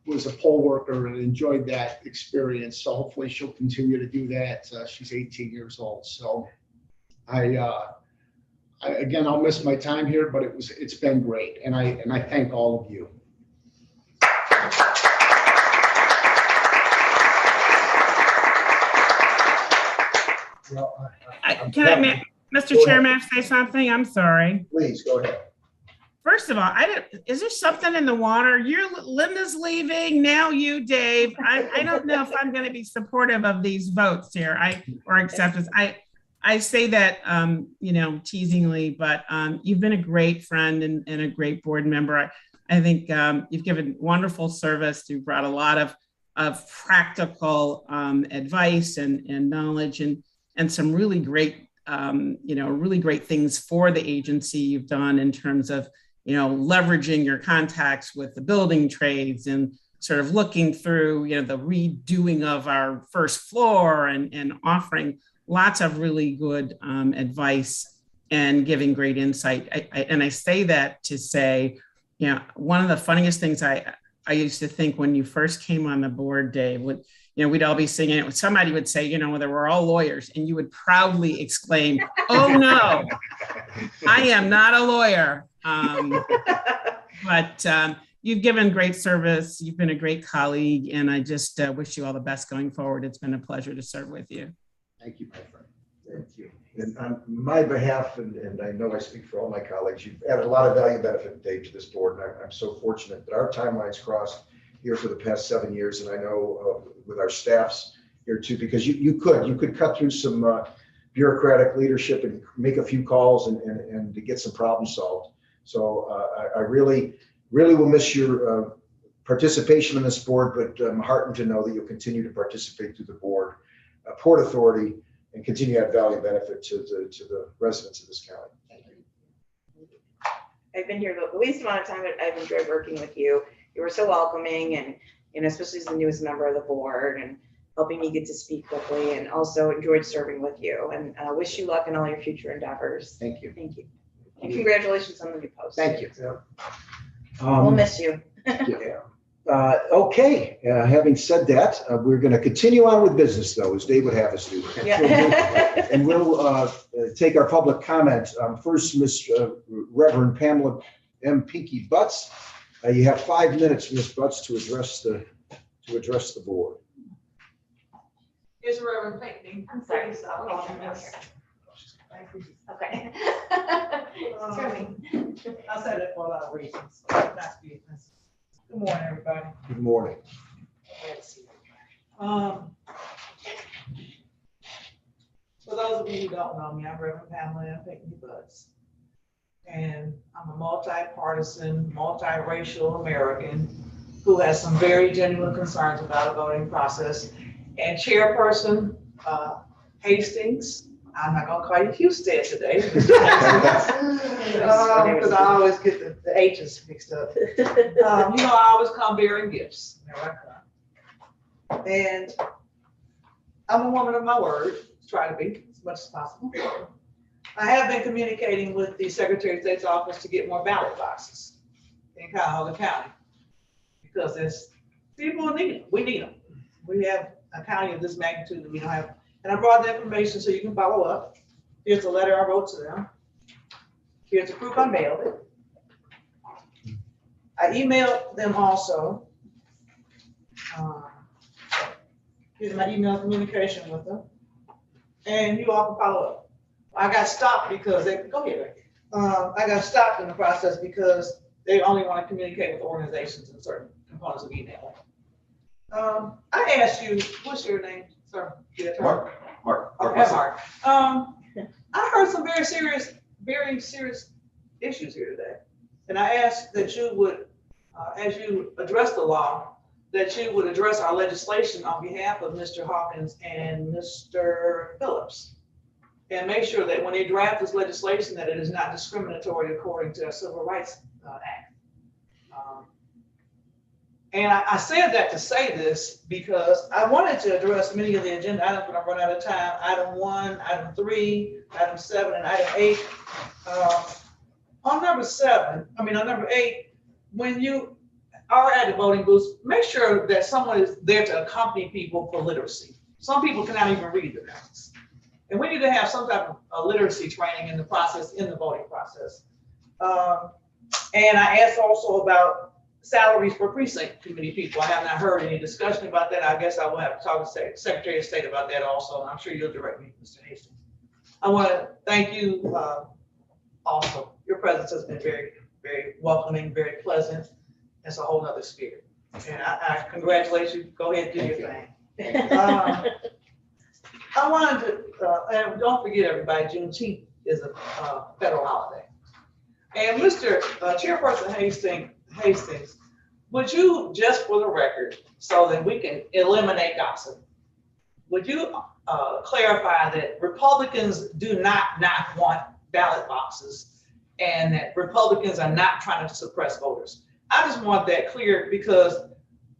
was a poll worker and enjoyed that experience. So hopefully she'll continue to do that. She's 18 years old. So again, I'll miss my time here, but it's been great. And I thank all of you. Mr. Chair, may I say something? I'm sorry. Please, go ahead. First of all, is there something in the water? Linda's leaving, now you, Dave. I don't know if I'm going to be supportive of these votes here, or acceptance. I say that, teasingly, but you've been a great friend and a great board member. I think you've given wonderful service. You've brought a lot of practical advice and knowledge and some really great, really great things for the agency you've done in terms of, leveraging your contacts with the building trades and sort of looking through, the redoing of our first floor and offering lots of really good advice and giving great insight. And I say that to say, one of the funniest things I used to think when you first came on the board, Dave, we'd all be singing it. Somebody would say, whether we're all lawyers, and you would proudly exclaim, "Oh no, I am not a lawyer." But you've given great service. You've been a great colleague, and I just wish you all the best going forward. It's been a pleasure to serve with you. Thank you, my friend. Thank you. And on my behalf, and I know I speak for all my colleagues, you've added a lot of value, benefit, Dave, to this board. And I'm so fortunate that our timelines crossed here for the past 7 years. And I know with our staffs here too, because you could cut through some bureaucratic leadership and make a few calls and to get some problems solved. So I really will miss your participation in this board, but I'm heartened to know that you'll continue to participate through the board, Port Authority, and continue to add value benefit to the residents of this county. Thank you. I've been here the least amount of time, but I've enjoyed working with you. You were so welcoming and, especially as the newest member of the board and helping me get to speak quickly, and also enjoyed serving with you, and wish you luck in all your future endeavors. Thank you. Thank you. And congratulations on the new post. Thank you. We'll miss you. Yeah. Okay, having said that, we're going to continue on with business, though, as Dave would have us do. Yeah. And we'll take our public comment. First, Ms. Reverend Pamela M. Pinky Butts. You have 5 minutes, Ms. Butts, to address the board. Here's Reverend Pinckney. I'm sorry. Okay. I said it for a lot of reasons. Not business. Good morning, everybody. Good morning. For those of you who don't know me, I'm Reverend Pamela M. Pinckney Butts. And I'm a multi-partisan, multiracial American who has some very genuine concerns about the voting process. And chairperson Hastings, I'm not gonna call you Houston today. Because I always get the H's mixed up. I always come bearing gifts. There I come. And I'm a woman of my word, try to be as much as possible. I have been communicating with the Secretary of State's office to get more ballot boxes in Cuyahoga County, because there's people need them. We need them. We have a county of this magnitude that we don't have. And I brought the information so you can follow up. Here's the letter I wrote to them. Here's the proof I mailed it. I emailed them also. Here's my email communication with them. And you all can follow up. I got stopped because go ahead. I got stopped in the process because they only want to communicate with organizations and certain components of email. I asked you, what's your name, sir? Mark. Okay, Mark. I heard some very serious issues here today. And I asked that you would, as you address the law, that you would address our legislation on behalf of Mr. Hawkins and Mr. Phillips. And make sure that when they draft this legislation, that it is not discriminatory according to our Civil Rights Act. And I said that to say this because I wanted to address many of the agenda items, but I'm running out of time. Item 1, item 3, item 7, and item 8. On number 8, when you are at the voting booths, make sure that someone is there to accompany people for literacy. Some people cannot even read the ballots. And we need to have some type of literacy training in the process, in the voting process. And I asked also about salaries for precinct committee people. I have not heard any discussion about that. I guess I will have to talk to the Secretary of State about that also. And I'm sure you'll direct me, Mr. Hastings. I want to thank you also. Your presence has been very, very welcoming, very pleasant. It's a whole nother spirit. And I congratulate you. Go ahead and do your thing. I wanted to, and don't forget everybody, Juneteenth is a federal holiday. And Mr. Chairperson Hastings, would you, just for the record, so that we can eliminate gossip, would you clarify that Republicans do not want ballot boxes and that Republicans are not trying to suppress voters? I just want that clear because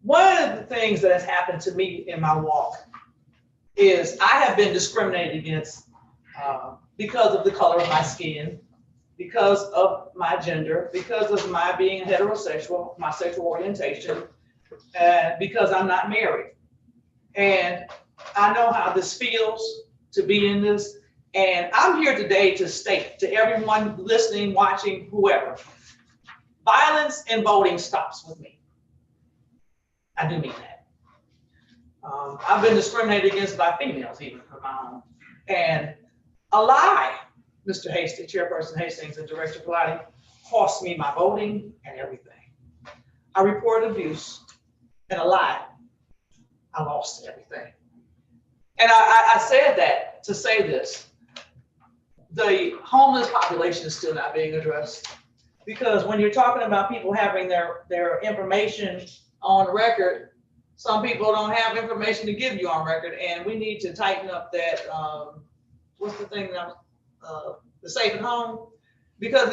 one of the things that has happened to me in my walk is I have been discriminated against because of the color of my skin, because of my gender, because of my being heterosexual, my sexual orientation, because I'm not married. And I know how this feels to be in this. And I'm here today to state to everyone listening, watching, whoever, violence in voting stops with me. I do mean that. I've been discriminated against by females, even for my own. And a lie, Mr. Hastings, Chairperson Hastings and Director Pilati, cost me my voting and everything. I reported abuse and a lie. I lost everything. And I said that to say this. The homeless population is still not being addressed. Because when you're talking about people having their information on record, some people don't have information to give you on record, and we need to tighten up that, what's the thing now, the safe at home? Because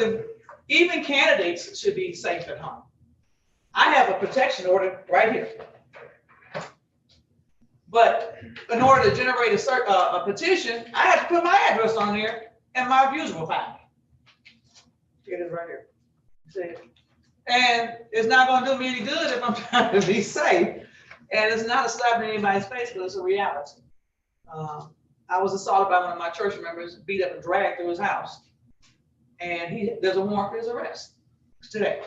even candidates should be safe at home. I have a protection order right here. But in order to generate a petition, I have to put my address on there and my views will find me. It is right here. See? And it's not gonna do me any good if I'm trying to be safe. And it's not a slap in anybody's face, but it's a reality. I was assaulted by one of my church members, beat up and dragged through his house. And there's a warrant for his arrest today.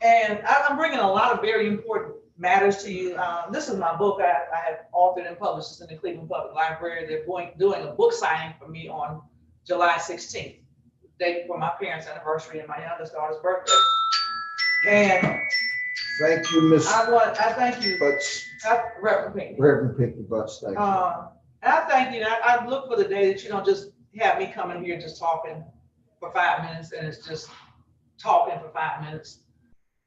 And I'm bringing a lot of very important matters to you. This is my book I have authored and published. It's in the Cleveland Public Library. They're doing a book signing for me on July 16th, the day before my parents' anniversary and my youngest daughter's birthday. And thank you, Ms. I thank you, Butts. Reverend Pinckney. Reverend Pinckney Butts, thank you. And I thank you. I look for the day that you don't just have me coming here just talking for 5 minutes and it's just talking for 5 minutes,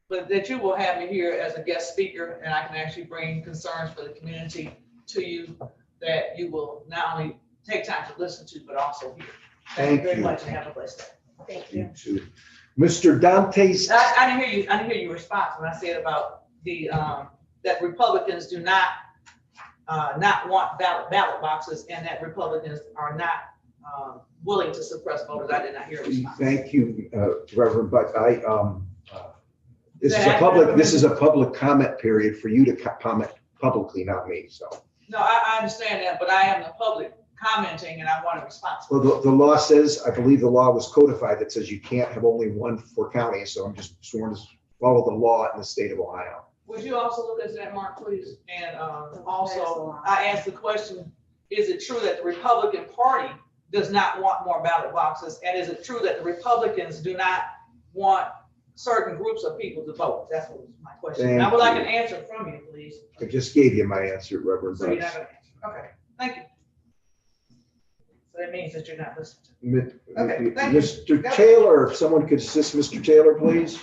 but that you will have me here as a guest speaker and I can actually bring concerns for the community to you that you will not only take time to listen to, but also hear. Thank you very much and have a blessed day. Thank you. You too. Mr. Dantes. I didn't hear you. I didn't hear your response when I said about the that Republicans do not want ballot boxes and that Republicans are not willing to suppress voters. I did not hear a response. Thank you, Reverend, but this is a public comment period for you to comment publicly, not me, so. No, I understand that, but I am the public commenting and I want a response. Well, the law says, I believe the law was codified that says you can't have only one for county, so I'm just sworn as follow the law in the state of Ohio. Would you also look at that, Mark, please? And also, I asked the question, is it true that the Republican Party does not want more ballot boxes? And is it true that the Republicans do not want certain groups of people to vote? That's what was my question. Thank I would like you. an answer from you, please. I just gave you my answer, Reverend So you're not Vice. gonna answer. Okay, thank you. So that means that you're not listening. Okay, thank you. Mr. Taylor, if someone could assist Mr. Taylor, please.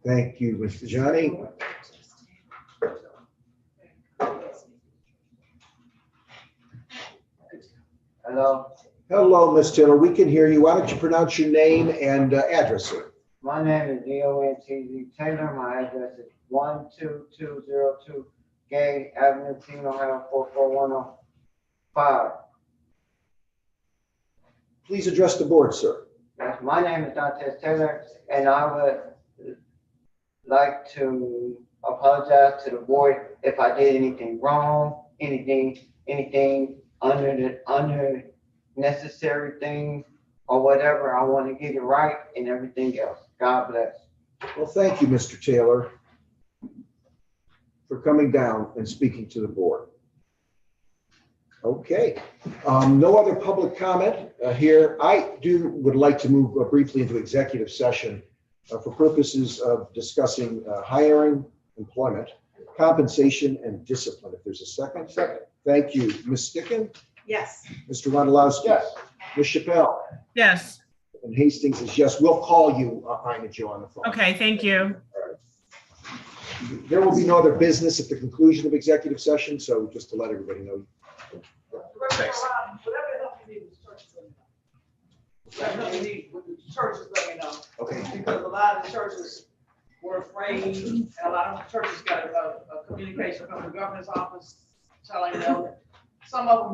Thank you, Mr. Johnny. Hello, Hello, Ms. Taylor. We can hear you. Why don't you pronounce your name and address, sir? my name is Leon Taylor. My address is 12202 Gay Avenue, King, Ohio 44105. Please address the board, sir. Yes, my name is Dantes Taylor, and I would like to apologize to the board if I did anything wrong, anything unnecessary things or whatever. I want to get it right and everything else. God bless. Well, thank you, Mr. Taylor, for coming down and speaking to the board. Okay, no other public comment here. I would like to move briefly into executive session for purposes of discussing hiring, employment, compensation, and discipline. If there's a second. Second. Thank you. Ms. Sticken? Yes. Mr. Wondolowski? Yes. Ms. Chappelle? Yes. And Hastings is yes. We'll call you, Ina Jo, on the phone. Okay, thank you. There will be no other business at the conclusion of executive session, so just to let everybody know. Thanks. Whatever help you need with the churches, let me know. Whatever help you need with the churches, let me know. Okay. Because a lot of the churches were afraid, and a lot of the churches got a communication from the governor's office telling them, some of them